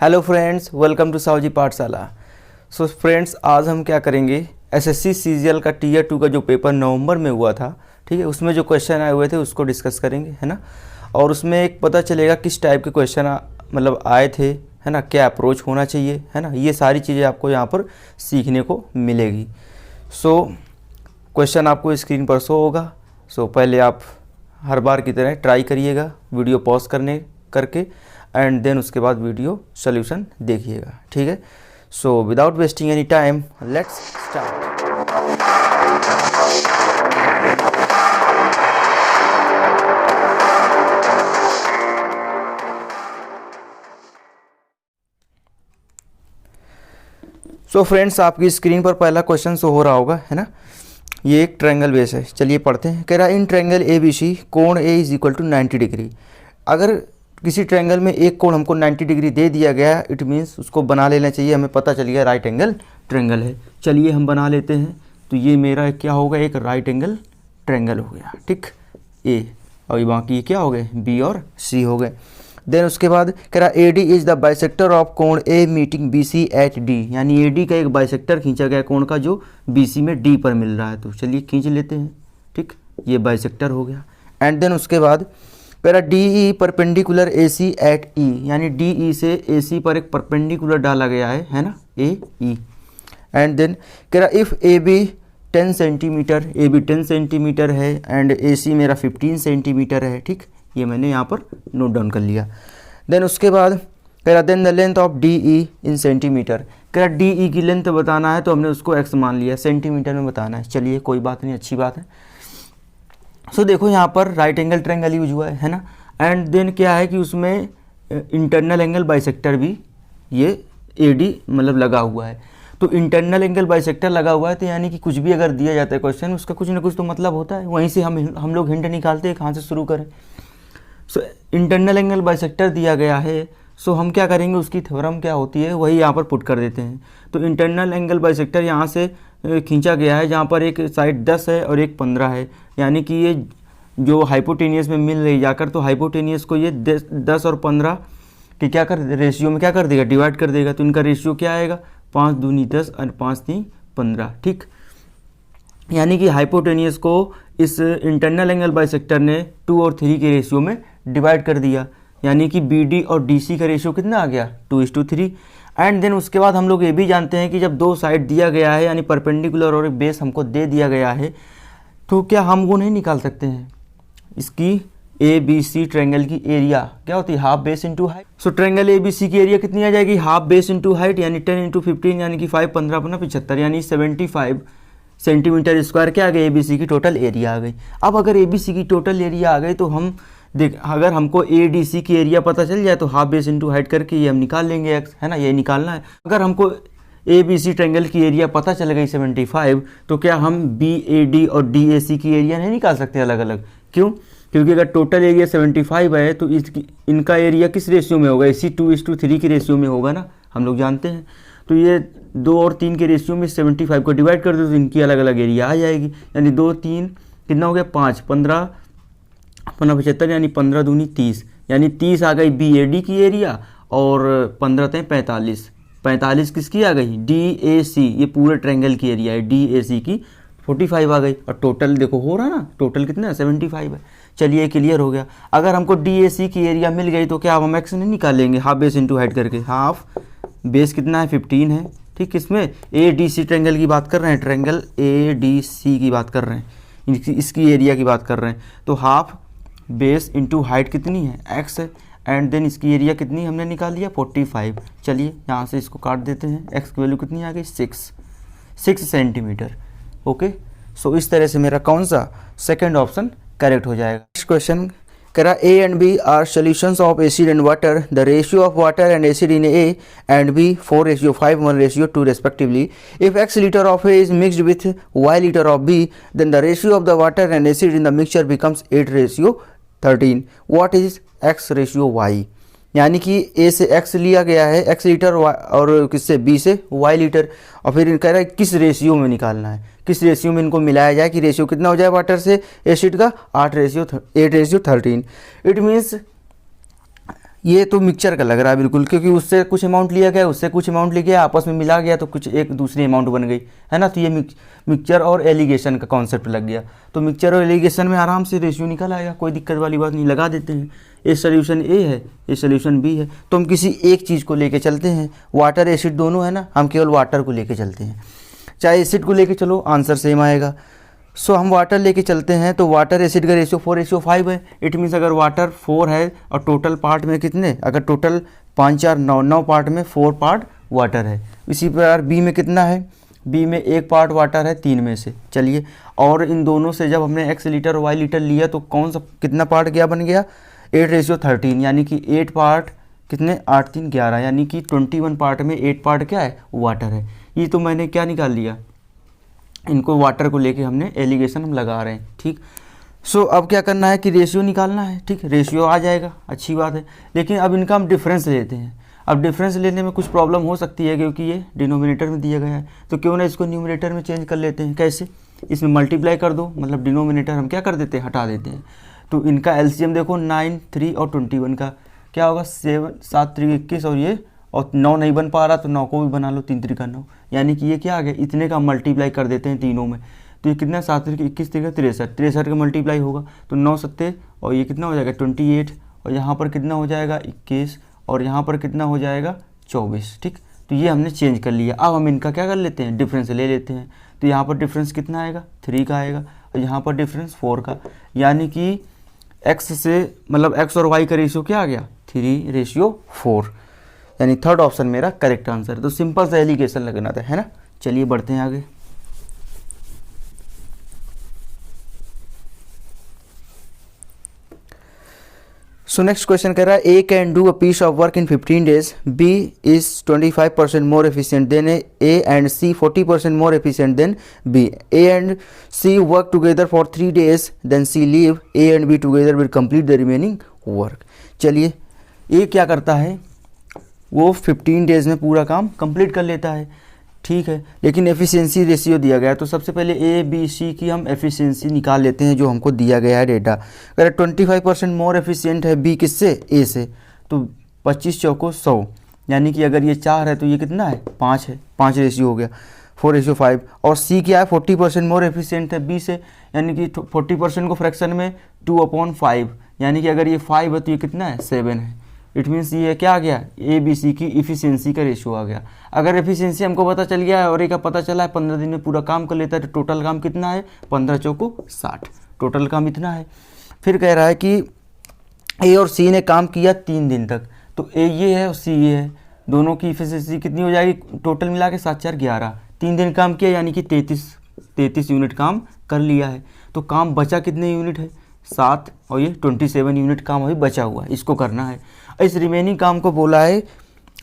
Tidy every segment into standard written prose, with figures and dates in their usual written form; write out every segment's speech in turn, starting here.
Hello friends, welcome to Sahu ji Pathshala. So friends, आज हम क्या करेंगे, एसएससी सीजीएल का टीयर 2 का जो पेपर नवंबर में हुआ था, ठीक है, उसमें जो क्वेश्चन आए हुए थे उसको डिस्कस करेंगे, है ना। और उसमें एक पता चलेगा किस टाइप के क्वेश्चन मतलब आए थे, है ना, क्या अप्रोच होना चाहिए, है ना। ये सारी चीज़ें आपको यहाँ पर सीखने को मिलेगी। सो क्वेश्चन आपको स्क्रीन पर शो होगा। सो पहले आप हर बार की तरह ट्राई करिएगा वीडियो पॉज करके एंड देन उसके बाद वीडियो सोल्यूशन देखिएगा, ठीक है। So without wasting any time let's start. So friends, आपकी स्क्रीन पर पहला क्वेश्चन शो हो रहा होगा, है ना। ये एक ट्रायंगल बेस है, चलिए पढ़ते हैं। कह रहा है इन ट्रायंगल ए बी सी कोण ए इज इक्वल टू 90 डिग्री। अगर किसी ट्रायंगल में एक कोण हमको 90 डिग्री दे दिया गया, इट मीन्स उसको बना लेना चाहिए। हमें पता चल गया राइट एंगल ट्रायंगल है। चलिए हम बना लेते हैं। तो ये मेरा क्या होगा, एक राइट एंगल ट्रायंगल हो गया, ठीक, ए। और ये बाकी ये क्या हो गए, बी और सी हो गए। देन उसके बाद कह रहा A D is the bisector of कोण A meeting B C at D, यानी ए डी का एक बाइसेक्टर खींचा गया कोण का जो बी सी में डी पर मिल रहा है। तो चलिए खींच लेते हैं, ठीक, ये बाइसेक्टर हो गया। एंड देन उसके बाद कह रहा D E perpendicular A C at E, यानी डी ई से ए सी पर एक परपेंडिकुलर डाला गया है ना, ए ई। एंड देन कह रहा if A B 10 centimetre, A B 10 centimetre है एंड ए सी मेरा 15 सेंटीमीटर है, ठीक, ये मैंने यहाँ पर नोट डाउन कर लिया। देन उसके बाद कह रहा then the length of D E in centimetre. कह रहा डी ई की लेंथ बताना है तो हमने उसको एक्स मान लिया, सेंटीमीटर में बताना है। चलिए कोई बात नहीं, अच्छी बात है। सो देखो यहाँ पर राइट एंगल ट्रायंगल यूज हुआ है ना। एंड देन क्या है कि उसमें इंटरनल एंगल बाइसेक्टर भी ये ए डी मतलब लगा हुआ है। तो इंटरनल एंगल बाइसेक्टर लगा हुआ है तो यानी कि कुछ भी अगर दिया जाता है क्वेश्चन, उसका कुछ ना कुछ तो मतलब होता है। वहीं से हम लोग हिंट निकालते हैं कहाँ से शुरू करें। सो इंटरनल एंगल बाइसेक्टर दिया गया है, सो हम क्या करेंगे, उसकी थ्योरम क्या होती है वही यहाँ पर पुट कर देते हैं। तो इंटरनल एंगल बाइसेक्टर यहाँ से खींचा गया है जहाँ पर एक साइड 10 है और एक 15 है, यानी कि ये जो हाइपोटेनियस में मिल रही जाकर, तो हाइपोटेनियस को ये 10 और 15 कि क्या कर रेशियो में क्या कर देगा, डिवाइड कर देगा। तो इनका रेशियो क्या आएगा, 5 दूनी 10 और 5 3 15, ठीक। यानी कि हाइपोटेनियस को इस इंटरनल एंगल बाइसेक्टर ने 2 और 3 के रेशियो में डिवाइड कर दिया, यानी कि बी डी और डी सी का रेशियो कितना आ गया, 2:3। एंड देन उसके बाद हम लोग ये भी जानते हैं कि जब दो साइड दिया गया है, यानी परपेंडिकुलर और एक बेस हमको दे दिया गया है, तो क्या हम वो नहीं निकाल सकते हैं, इसकी ए बी सी ट्रायंगल की एरिया क्या होती है, half base into height. So triangle A B C की एरिया कितनी आ जाएगी, हाफ बेस इंटू हाइट, यानी 10 इंटू 15, यानी कि 5 15 15 75, यानी 75 सेंटीमीटर स्क्वायर क्या आ गई, ए बी सी की टोटल एरिया आ गई। अब अगर ए बी सी की टोटल एरिया आ गई तो हम देख, अगर हमको ए डी सी की एरिया पता चल जाए तो हाफ बेस इंटू हाइट करके ये हम निकाल लेंगे एक्स, है ना, ये निकालना है। अगर हमको ए बी सी ट्रायंगल की एरिया पता चल गई 75, तो क्या हम बी ए डी और डी ए सी की एरिया नहीं निकाल सकते अलग अलग? क्यों? क्योंकि अगर टोटल एरिया 75 है तो इनका एरिया किस रेशियो में होगा, इसी 2:3 की रेशियो में होगा ना, हम लोग जानते हैं। तो ये 2 और 3 के रेशियो में 75 को डिवाइड कर दो तो इनकी अलग अलग एरिया आ जाएगी, यानी 2 3 कितना हो गया, 5 15 75, यानी 15 दूनी 30, यानी 30 आ गई बी ए डी की एरिया और 15 × 45, 45 किसकी आ गई, डी ए सी, ये पूरे ट्रायंगल की एरिया है, डी ए सी की 45 आ गई। और टोटल देखो हो रहा ना, टोटल कितना है, 75 है। चलिए क्लियर हो गया। अगर हमको डी ए सी की एरिया मिल गई तो क्या हम एक्स नहीं निकालेंगे, हाफ बेस इंटू हाइट करके। हाफ बेस कितना है, 15 है, ठीक। किसमें, ए डी सी ट्रायंगल की बात कर रहे हैं, ट्रायंगल ए डी सी की बात कर रहे हैं, इसकी एरिया की बात कर रहे हैं। तो हाफ बेस इंटू हाइट कितनी है, एक्स है। एंड देन इसकी एरिया कितनी हमने निकाल लिया, 45। चलिए यहाँ से इसको काट देते हैं, एक्स की वैल्यू कितनी आ गई, 6 सेंटीमीटर। ओके, सो इस तरह से मेरा कौन सा सेकंड ऑप्शन करेक्ट हो जाएगा। नेक्स्ट क्वेश्चन कह रहा A and B are solutions of acid and water, the ratio of water and acid in A and B 4:5 1:2 respectively. If x liter of A is mixed with y liter of B, then the ratio of the water and acid in the mixture becomes 8:13. What is x ratio y? यानी कि ए से x लिया गया है, x litre, और किससे, B से Y litre, और फिर कह रहा है किस रेशियो में निकालना है, किस रेशियो में इनको मिलाया जाए कि रेशियो कितना हो जाए वाटर से एसिड का, 8:13। इट मीन्स ये तो मिक्सचर का लग रहा है बिल्कुल, क्योंकि उससे कुछ अमाउंट लिया गया, उससे कुछ अमाउंट लिया गया, आपस में मिला गया तो कुछ एक दूसरी अमाउंट बन गई, है ना। तो ये मिक्सचर और एलिगेशन का कॉन्सेप्ट लग गया। तो मिक्सचर और एलिगेशन में आराम से रेशियो निकल आएगा, कोई दिक्कत वाली बात नहीं, लगा देते हैं। ये सोल्यूशन ए है, ये सोल्यूशन बी है। तो हम किसी एक चीज़ को लेके चलते हैं, वाटर एसिड दोनों है ना, हम केवल वाटर को लेके चलते हैं। चाहे एसिड को लेके चलो आंसर सेम आएगा। सो हम वाटर लेके चलते हैं, तो वाटर एसिड का रेशियो 4:5 है। इट मीन्स अगर वाटर 4 है और टोटल पार्ट में कितने, अगर टोटल 5 4 9 पार्ट में 4 पार्ट वाटर है। इसी प्रकार बी में कितना है, बी में 1 पार्ट वाटर है 3 में से। चलिए, और इन दोनों से जब हमने x लीटर और y लीटर लिया तो कौन सा कितना पार्ट गया, बन गया 8:13, यानी कि 8 पार्ट कितने, 8 3 11, यानी कि 21 पार्ट में 8 पार्ट क्या है, वाटर है। ये तो मैंने क्या निकाल लिया, इनको वाटर को लेके हमने एलिगेशन हम लगा रहे हैं, ठीक। सो अब क्या करना है कि रेशियो निकालना है, ठीक। रेशियो आ जाएगा, अच्छी बात है। लेकिन अब इनका हम डिफरेंस लेते हैं। अब डिफरेंस लेने में कुछ प्रॉब्लम हो सकती है, क्योंकि ये डिनोमिनेटर में दिया गया है। तो क्यों ना इसको न्यूमिनेटर में चेंज कर लेते हैं। कैसे, इसमें मल्टीप्लाई कर दो, मतलब डिनोमिनेटर हम क्या कर देते हैं, हटा देते हैं। तो इनका एलसीएम देखो 9 3 और 21 का क्या होगा, 7 7 3 21, और ये और 9 नहीं बन पा रहा तो 9 को भी बना लो, 3 3 का 9, यानी कि ये क्या आ गया, इतने का मल्टीप्लाई कर देते हैं तीनों में। तो ये कितना, 7 3 21 3 63 का मल्टीप्लाई होगा, तो 9 7 और ये कितना हो जाएगा 28, और यहाँ पर कितना हो जाएगा 21, और यहाँ पर कितना हो जाएगा 24, ठीक। तो ये हमने चेंज कर लिया। अब हम इनका क्या कर लेते हैं, डिफरेंस ले लेते हैं। तो यहाँ पर डिफरेंस कितना आएगा, 3 का आएगा, और यहाँ पर डिफरेंस 4 का, यानी कि x से मतलब x और y का रेशियो क्या आ गया, 3:4, यानी थर्ड ऑप्शन मेरा करेक्ट आंसर है। तो सिंपल सा एलिगेशन लगना था, है ना। चलिए बढ़ते हैं आगे। सो नेक्स्ट क्वेश्चन कह रहा है, A can do a piece of work in 15 days, B is 25% more efficient than A and C 40% more efficient than B. A and C work together for 3 days, then C leave A and B together will complete the remaining work. चलिए, A क्या करता है, वो 15 days में पूरा काम complete कर लेता है, ठीक है। लेकिन एफिशिएंसी रेशियो दिया गया है, तो सबसे पहले ए बी सी की हम एफिशिएंसी निकाल लेते हैं, जो हमको दिया गया है डेटा। अगर 25% मोर एफिशिएंट है बी किससे, ए से, तो 25 चौको 100, यानी कि अगर ये 4 है तो ये कितना है, 5 है, 5 रेशियो हो गया, 4:5। और सी क्या है, 40% मोर एफिशिएंट है बी से, यानी कि 40% को फ्रैक्शन में 2/5, यानी कि अगर ये 5 है तो ये कितना है, 7 है। इट मीन्स ये क्या आ गया, ए बी सी की इफिशियंसी का रेशियो आ गया। अगर एफिशिएंसी हमको पता चल गया है और ए का पता चला है 15 दिन में पूरा काम कर लेता है, तो टोटल काम कितना है, 15 चौको 60, टोटल काम इतना है। फिर कह रहा है कि ए और सी ने काम किया 3 दिन तक, तो ए ये है और सी ये है, दोनों की इफिशियंसी कितनी हो जाएगी, टोटल मिला के 7 4 11, 3 दिन काम किया, यानी कि 33 यूनिट काम कर लिया है। तो काम बचा कितने यूनिट है, 7, और ये 27 यूनिट काम अभी बचा हुआ है, इसको करना है। इस रिमेनिंग काम को बोला है,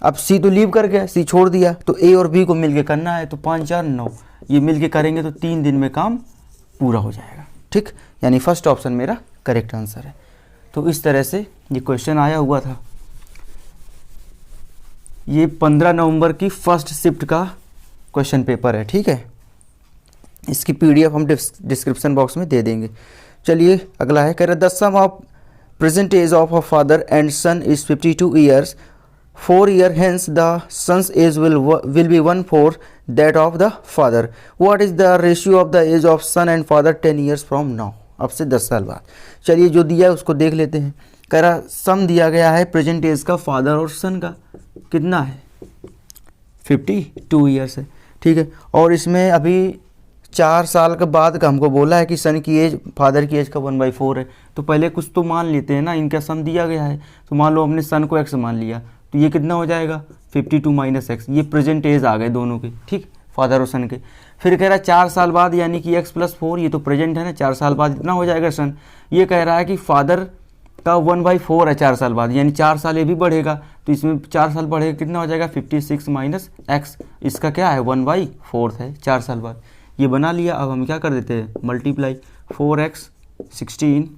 अब सी तो लीव कर गया, सी छोड़ दिया, तो ए और बी को मिलके करना है। तो 5 4 9 ये मिलके करेंगे तो 3 दिन में काम पूरा हो जाएगा, ठीक। यानी फर्स्ट ऑप्शन मेरा करेक्ट आंसर है। तो इस तरह से ये क्वेश्चन आया हुआ था। ये 15 नवंबर की फर्स्ट शिफ्ट का क्वेश्चन पेपर है, ठीक है। इसकी PDF हम डिस्क्रिप्शन बॉक्स में दे देंगे। चलिए अगला है, कह रहा है the sum of present age of a father and son is 52 years, 4 years hence the son's age will be 1/4 that of the father. What is the ratio of the age of son and father 10 years from now? अब से 10 साल बाद। चलिए जो दिया है उसको देख लेते हैं। कह रहा सम दिया गया है प्रेजेंट एज का फादर और सन का, कितना है 52 years है, ठीक है। और इसमें अभी 4 साल के बाद का हमको बोला है कि सन की एज फादर की एज का 1/4 है। तो पहले कुछ तो मान लेते हैं ना, इनका सम दिया गया है, तो मान लो हमने सन को x मान लिया, तो ये कितना हो जाएगा 52 - x, ये प्रेजेंट एज आ गए दोनों के, ठीक, फादर और सन के। फिर कह रहा है 4 साल बाद, यानी कि x + 4, ये तो प्रेजेंट है ना, 4 साल बाद इतना हो जाएगा सन। ये कह रहा है कि फादर का 1/4 है 4 साल बाद, यानी 4 साल ये भी बढ़ेगा, तो इसमें 4 साल बढ़ेगा, कितना हो जाएगा 56 - x, इसका क्या है 1/4 है 4 साल बाद। ये बना लिया। अब हम क्या कर देते हैं, मल्टीप्लाई 4x 16,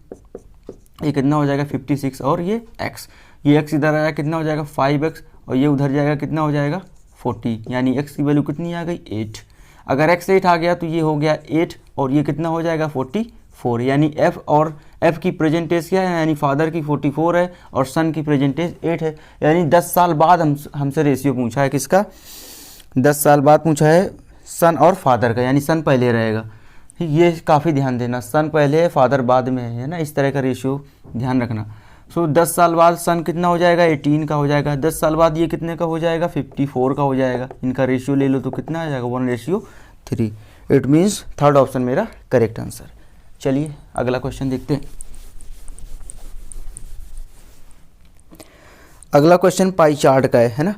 ये कितना हो जाएगा 56, और ये x इधर आया कितना हो जाएगा 5x, और ये उधर जाएगा कितना हो जाएगा 40, यानी x की वैल्यू कितनी आ गई 8। अगर x 8 आ गया तो ये हो गया 8, और ये कितना हो जाएगा 44, 4, यानी एफ और एफ की प्रेजेंट एज क्या है, यानी फादर की 44 है और सन की प्रेजेंट एज 8 है। यानी 10 साल बाद हमसे रेशियो पूछा है किसका, 10 साल बाद पूछा है सन और फादर का, यानी सन पहले रहेगा। ये काफ़ी ध्यान देना, सन पहले है फादर बाद में है ना, इस तरह का रेशियो ध्यान रखना। सो 10 साल बाद सन कितना हो जाएगा, 18 का हो जाएगा। 10 साल बाद ये कितने का हो जाएगा, 54 का हो जाएगा। इनका रेशियो ले लो तो कितना आ जाएगा, 1:3। इट मीन्स थर्ड ऑप्शन मेरा करेक्ट आंसर। चलिए अगला क्वेश्चन देखते हैं। अगला क्वेश्चन पाई चार्ट का है ना,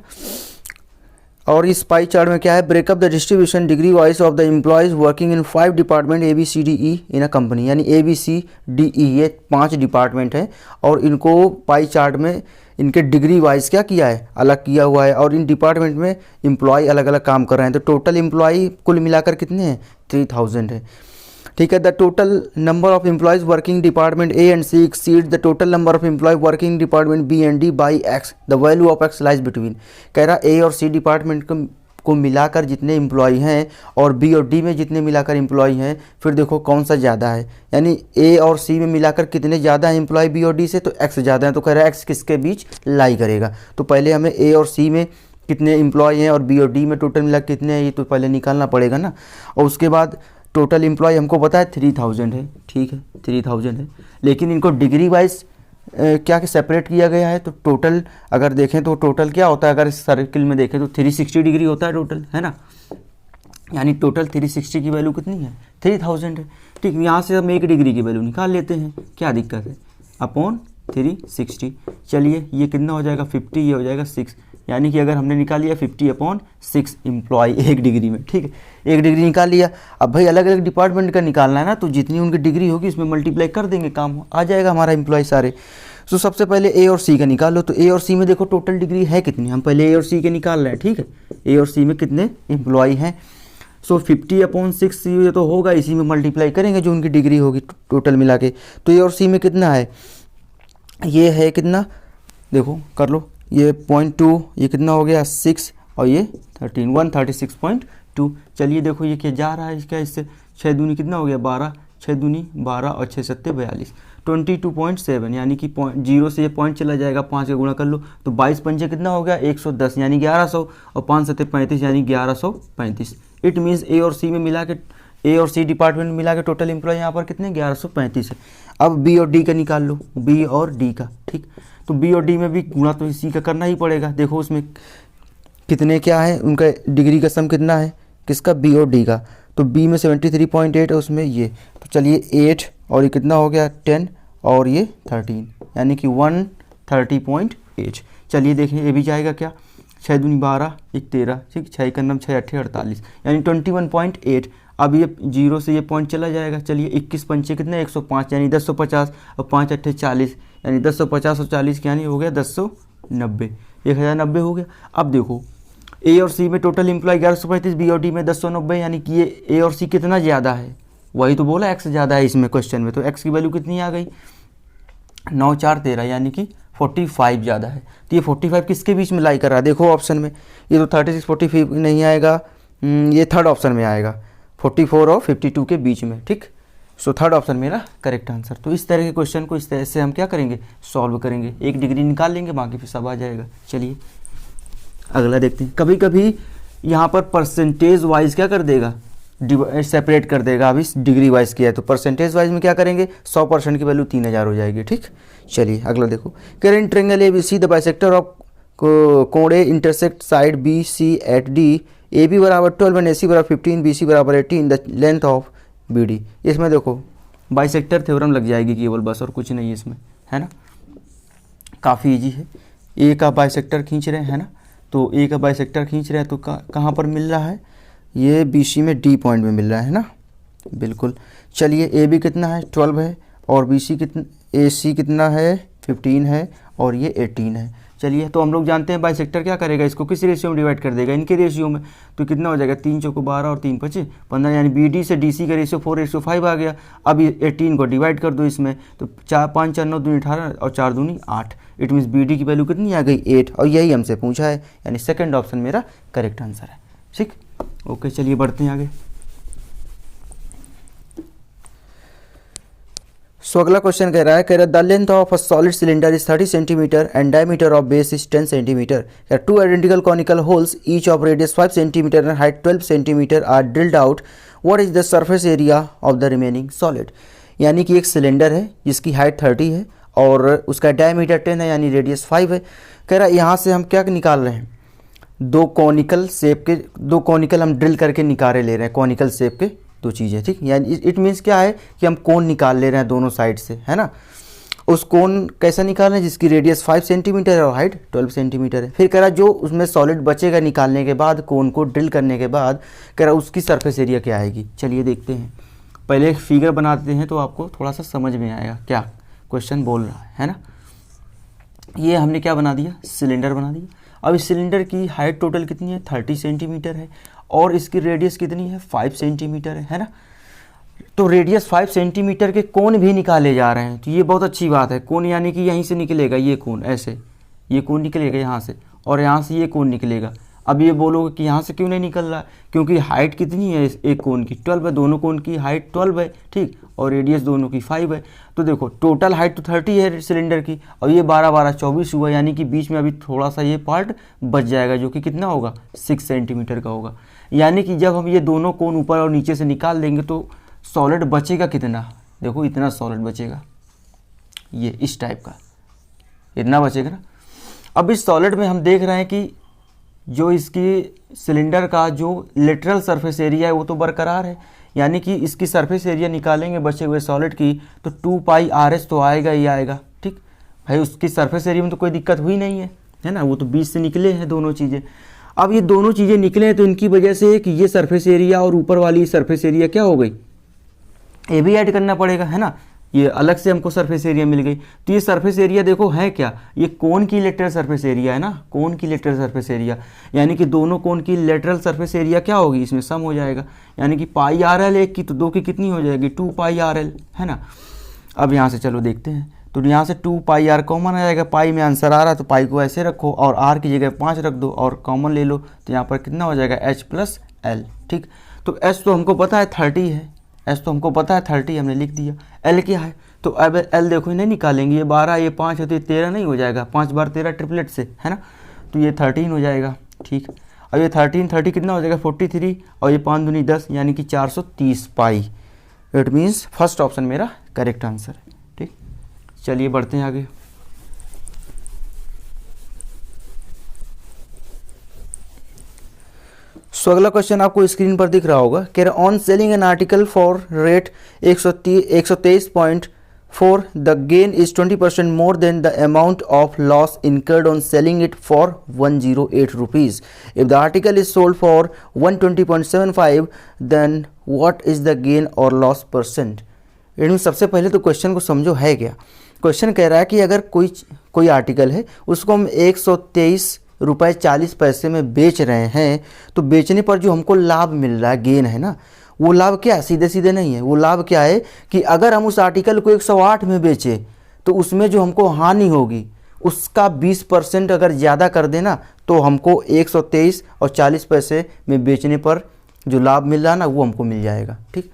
और इस पाई चार्ट में क्या है, breakup the distribution degree wise of the employees working in 5 department ABCDE in a company, यानी ABCDE ये 5 डिपार्टमेंट है और इनको पाई चार्ट में इनके डिग्री वाइज क्या किया है, अलग किया हुआ है, और इन डिपार्टमेंट में एम्प्लॉय अलग अलग काम कर रहे हैं। तो टोटल एम्प्लॉय कुल मिलाकर कितने हैं, 3000 है। ठीक है, the total number of employees working department A and C exceed the total number of employ working department B and D by X, the value of X lies between. कह रहा A और C डिपार्टमेंट को मिलाकर जितने employ हैं और B और D में जितने मिलाकर एम्प्लॉय हैं, फिर देखो कौन सा ज़्यादा है, यानी A और C में मिलाकर कितने ज़्यादा हैं एम्प्लॉय B और D से, तो X ज़्यादा है। तो कह रहा है X किसके बीच लाई करेगा। तो पहले हमें A और C में कितने एम्प्लॉय हैं और B और D में टोटल मिला कितने हैं, ये तो पहले निकालना पड़ेगा ना। और उसके बाद टोटल एम्प्लॉय हमको पता है 3000 है, ठीक है 3000 है, लेकिन इनको डिग्री वाइज क्या सेपरेट किया गया है। तो टोटल अगर देखें तो टोटल क्या होता है, अगर इस सर्किल में देखें तो 360 डिग्री होता है टोटल, है ना, यानी टोटल 360 की वैल्यू कितनी है, 3000 है। ठीक, यहाँ से हम 1 डिग्री की वैल्यू निकाल लेते हैं, क्या दिक्कत है, अपॉन 360। चलिए ये कितना हो जाएगा 50, ये हो जाएगा 6, यानी कि अगर हमने निकाल लिया 50/6 एम्प्लॉय 1 डिग्री में। ठीक है, 1 डिग्री निकाल लिया। अब भाई अलग अलग डिपार्टमेंट का निकालना है ना, तो जितनी उनकी डिग्री होगी उसमें मल्टीप्लाई कर देंगे, काम आ जाएगा हमारा एम्प्लॉय सारे। तो सबसे पहले A और C का निकाल लो। तो A और C में देखो टोटल डिग्री है कितनी, हम पहले A और C के निकाल रहे हैं। ठीक है, A और C में कितने एम्प्लॉय हैं। सो 50/6 ये तो होगा, इसी में मल्टीप्लाई करेंगे जो उनकी डिग्री होगी टोटल मिला के। तो A और C में कितना है, ये है कितना, देखो कर लो, ये 0.2, ये कितना हो गया 6 और ये 13, 136.2। चलिए देखो ये क्या जा रहा है इसका, इससे 6 दूनी कितना हो गया 12, 6 दूनी 12 और 6 सत्ते 42, 22.7, यानी कि 0 से ये पॉइंट चला जाएगा, 5 का गुणा कर लो तो 22 पंचे कितना हो गया 110, यानी 1100, और 5 सत्ते 35, यानी 1135। इट मीन्स A और C में मिला के, A और C डिपार्टमेंट में मिला के टोटल एम्प्लॉय यहाँ पर कितने 1135 है। अब B और D का निकाल लो, B और D का। ठीक, तो B और D में भी गुणा तो C का करना ही पड़ेगा। देखो उसमें कितने क्या है, उनका डिग्री का सम कितना है, किसका, B और D का। तो B में 73.8 है, उसमें ये, तो चलिए 8 और ये कितना हो गया 10 और ये 13, यानी कि 130.8। चलिए देखें ये भी जाएगा क्या, 6 दूनी 12, 1 13, ठीक, 6 का नम 6 8 48, यानी 21.8। अब ये 0 से ये पॉइंट चला जाएगा। चलिए 21 पंचे कितने 105, यानी 1050, और 5 8 40, यानी 1050 और 40 यानी हो गया 1090, 1090 हो गया। अब देखो A और C में टोटल एम्प्लॉय 1135, B और D में 1090, यानी कि ये A और C कितना ज़्यादा है, वही तो बोला X ज़्यादा है इसमें क्वेश्चन में। तो X की वैल्यू कितनी आ गई 9 4 13, यानी कि 45 ज़्यादा है। तो ये 45 किसके बीच में लाई कर रहा है, देखो ऑप्शन में, ये तो 36 45 नहीं आएगा, ये थर्ड ऑप्शन में आएगा, 44 और 52 के बीच में। ठीक, सो थर्ड ऑप्शन मेरा करेक्ट आंसर। तो इस तरह के क्वेश्चन को इस तरह से हम क्या करेंगे, सॉल्व करेंगे, 1 डिग्री निकाल लेंगे, बाकी फिर सब आ जाएगा। चलिए अगला देखते हैं। कभी कभी यहाँ पर परसेंटेज वाइज क्या कर देगा, सेपरेट कर देगा। अभी डिग्री वाइज किया है तो परसेंटेज वाइज में क्या करेंगे, 100% की वैल्यू 3000 हो जाएगी। ठीक, चलिए अगला देखो, current triangle ABC the bisector of कोण A intersect side BC at D, AB बराबर 12 एंड AC बराबर 15, BC बराबर 18, द लेंथ ऑफ BD। इसमें देखो बाइसेक्टर थ्योरम लग जाएगी केवल, बस और कुछ नहीं है इसमें, है ना, काफ़ी इजी है। A का बाइसेक्टर खींच रहे हैं ना, तो A का बाइसेक्टर खींच रहे हैं तो कहाँ पर मिल रहा है, ये BC में D पॉइंट में मिल रहा है ना, बिल्कुल। चलिए AB कितना है 12 है, और BC कितना, AC कितना है 15 है, और ये 18 है। चलिए तो हम लोग जानते हैं बाइसेक्टर क्या करेगा, इसको किस रेशियो में डिवाइड कर देगा, इनके रेशियो में। तो कितना हो जाएगा 3 चौको 12 और 3 5 15, यानी BD से DC का रेशियो 4:5 आ गया। अब 18 को डिवाइड कर दो इसमें, तो 4 5 4 9 दूनी 18 और 4 दूनी 8। इट मीन्स BD की वैल्यू कितनी आ गई 8, और यही हमसे पूछा है, यानी सेकंड ऑप्शन मेरा करेक्ट आंसर है। ठीक, ओके चलिए बढ़ते हैं आगे। सो अगला क्वेश्चन कह रहा है the length of a solid cylinder is 30 centimetre and diameter of base is 10 centimetre. Two identical conical holes each of radius 5 centimetre and height 12 centimetre are drilled out. What is the surface area of the remaining solid. यानी कि एक cylinder है जिसकी height 30 है और उसका diameter 10 है यानी रेडियस 5 है। कह रहा है यहाँ से हम क्या निकाल रहे हैं, दो कॉनिकल हम ड्रिल करके निकाले ले रहे हैं, कॉनिकल शेप के दो चीज़ें, ठीक। यानी इट मीन्स क्या है कि हम कोन निकाल ले रहे हैं दोनों साइड से, है ना। उस कोन कैसा निकाल रहे हैं जिसकी रेडियस 5 सेंटीमीटर है और हाइट 12 सेंटीमीटर है। फिर कह रहा जो उसमें सॉलिड बचेगा निकालने के बाद, कोन को ड्रिल करने के बाद, कह रहा उसकी सरफेस एरिया क्या आएगी। चलिए देखते हैं, पहले एक फिगर बना देते हैं तो आपको थोड़ा सा समझ में आएगा क्या क्वेश्चन बोल रहा है ना। ये हमने क्या बना दिया, सिलेंडर बना दिया। अब इस सिलेंडर की हाइट टोटल कितनी है, 30 सेंटीमीटर है और इसकी रेडियस कितनी है, 5 सेंटीमीटर है ना। तो रेडियस 5 सेंटीमीटर के कोन भी निकाले जा रहे हैं, तो ये बहुत अच्छी बात है। कोन यानी कि यहीं से निकलेगा ये कोन, ऐसे ये कोन निकलेगा यहाँ से और यहाँ से ये कोन निकलेगा। अब ये बोलोगे कि यहाँ से क्यों नहीं निकल रहा, क्योंकि हाइट कितनी है एक कोन की, 12 है। दोनों कोन की हाइट 12 है, ठीक, और रेडियस दोनों की 5 है। तो देखो टोटल हाइट तो 30 है सिलेंडर की और ये 12 12 24 हुआ, यानी कि बीच में अभी थोड़ा सा ये पार्ट बच जाएगा जो कि कितना होगा, 6 सेंटीमीटर का होगा। यानी कि जब हम ये दोनों कोन ऊपर और नीचे से निकाल देंगे तो सॉलिड बचेगा कितना, देखो इतना सॉलिड बचेगा, ये इस टाइप का इतना बचेगा ना। अब इस सॉलिड में हम देख रहे हैं कि जो इसकी सिलेंडर का जो लेटरल सरफेस एरिया है वो तो बरकरार है, यानी कि इसकी सरफेस एरिया निकालेंगे बचे हुए सॉलिड की तो 2 पाई RS तो आएगा ही आएगा, ठीक भाई। उसकी सरफेस एरिया में तो कोई दिक्कत हुई नहीं है ना, वो तो बीच से निकले हैं दोनों चीज़ें। अब ये दोनों चीज़ें निकले हैं तो इनकी वजह से कि ये सरफेस एरिया और ऊपर वाली सरफेस एरिया क्या हो गई, ये भी ऐड करना पड़ेगा, है ना। ये अलग से हमको सरफेस एरिया मिल गई। तो ये सरफेस एरिया देखो है क्या, ये कोन की लेटरल सरफेस एरिया है ना, कोन की लेटरल सरफेस एरिया, यानी कि दोनों कोन की लेटरल सरफेस एरिया क्या होगी, इसमें सम हो जाएगा, यानी कि पाई RL एक की तो दो की कितनी हो जाएगी, 2 पाई RL, है ना। अब यहाँ से चलो देखते हैं, तो यहाँ से 2 पाई R कॉमन आ जाएगा, पाई में आंसर आ रहा तो पाई को ऐसे रखो और R की जगह 5 रख दो और कॉमन ले लो, तो यहाँ पर कितना हो जाएगा H + L, ठीक। तो H तो हमको पता है 30 है, H तो हमको पता है 30 हमने लिख दिया। L क्या है, तो अब L देखो नहीं निकालेंगे, ये 12 ये 5 है तो ये 13 नहीं हो जाएगा, 5 बार 13 ट्रिपलेट से, है ना। तो ये 13 हो जाएगा, ठीक। और ये 30 कितना हो जाएगा 43 और ये 5 दूनी 10 यानी कि 430 पाई। इट मीन्स फर्स्ट ऑप्शन मेरा करेक्ट आंसर है, ठीक। चलिए बढ़ते हैं आगे। सो अगला क्वेश्चन आपको स्क्रीन पर दिख रहा होगा, कह रहा on selling an article for rate 123.4 the gain is 20% more than the amount of loss incurred on selling it for 108 rupees. If the article is sold for 120.75 then what is the gain और loss percent. इनमें सबसे पहले तो question को समझो है क्या। Question कह रहा है कि अगर कोई आर्टिकल है उसको हम 123 रुपये 40 पैसे में बेच रहे हैं, तो बेचने पर जो हमको लाभ मिल रहा है, गेन है ना, वो लाभ क्या सीधे सीधे नहीं है। वो लाभ क्या है कि अगर हम उस आर्टिकल को 108 में बेचें तो उसमें जो हमको हानि होगी उसका 20% अगर ज़्यादा कर देना तो हमको 123 और 40 पैसे में बेचने पर जो लाभ मिल रहा है ना वो हमको मिल जाएगा, ठीक।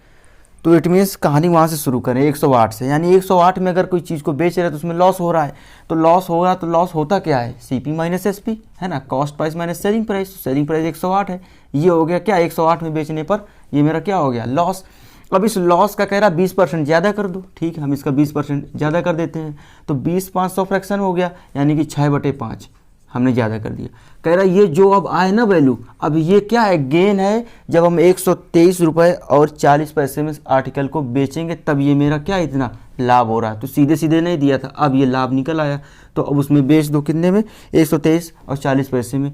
तो इट मीन्स कहानी वहाँ से शुरू करें 108 से, यानी 108 में अगर कोई चीज़ को बेच रहे हैं तो उसमें लॉस हो रहा है, तो लॉस होगा तो लॉस होता क्या है, CP - SP, है ना, cost price minus selling price. Selling price 108 है, ये हो गया क्या 108 में बेचने पर ये मेरा क्या हो गया लॉस। अब इस लॉस का कह रहा 20% ज़्यादा कर दो, ठीक है, हम इसका 20% ज़्यादा कर देते हैं, तो 20 500 फ्रैक्शन हो गया, यानी कि 6/5 हमने ज़्यादा कर दिया। कह रहा ये जो अब आए ना वैल्यू, अब ये क्या है, गेन है। जब हम 123 रुपये और 40 पैसे में आर्टिकल को बेचेंगे तब ये मेरा क्या इतना लाभ हो रहा है, तो सीधे सीधे नहीं दिया था, अब ये लाभ निकल आया, तो अब उसमें बेच दो कितने में, 123 और 40 पैसे में।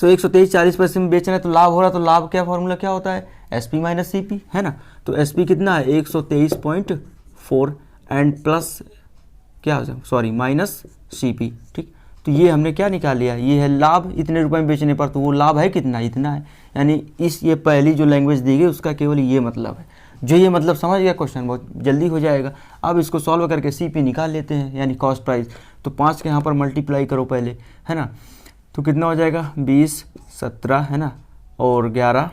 तो 123 40 पैसे में बेच रहे हैं तो लाभ हो रहा है, तो लाभ क्या फॉर्मूला क्या होता है, SP - CP, है ना। तो SP कितना है 123.4 एंड प्लस क्या हो जाए सॉरी माइनस CP, ठीक। तो ये हमने क्या निकाल लिया, ये है लाभ इतने रुपए में बेचने पर, तो वो लाभ है कितना, इतना है। यानी ये पहली जो लैंग्वेज दी गई उसका केवल ये मतलब है। जो ये मतलब समझ गया क्वेश्चन बहुत जल्दी हो जाएगा। अब इसको सॉल्व करके CP निकाल लेते हैं, यानी कॉस्ट प्राइस। तो 5 के यहाँ पर मल्टीप्लाई करो पहले, है ना, तो कितना हो जाएगा 20 17, है ना, और 11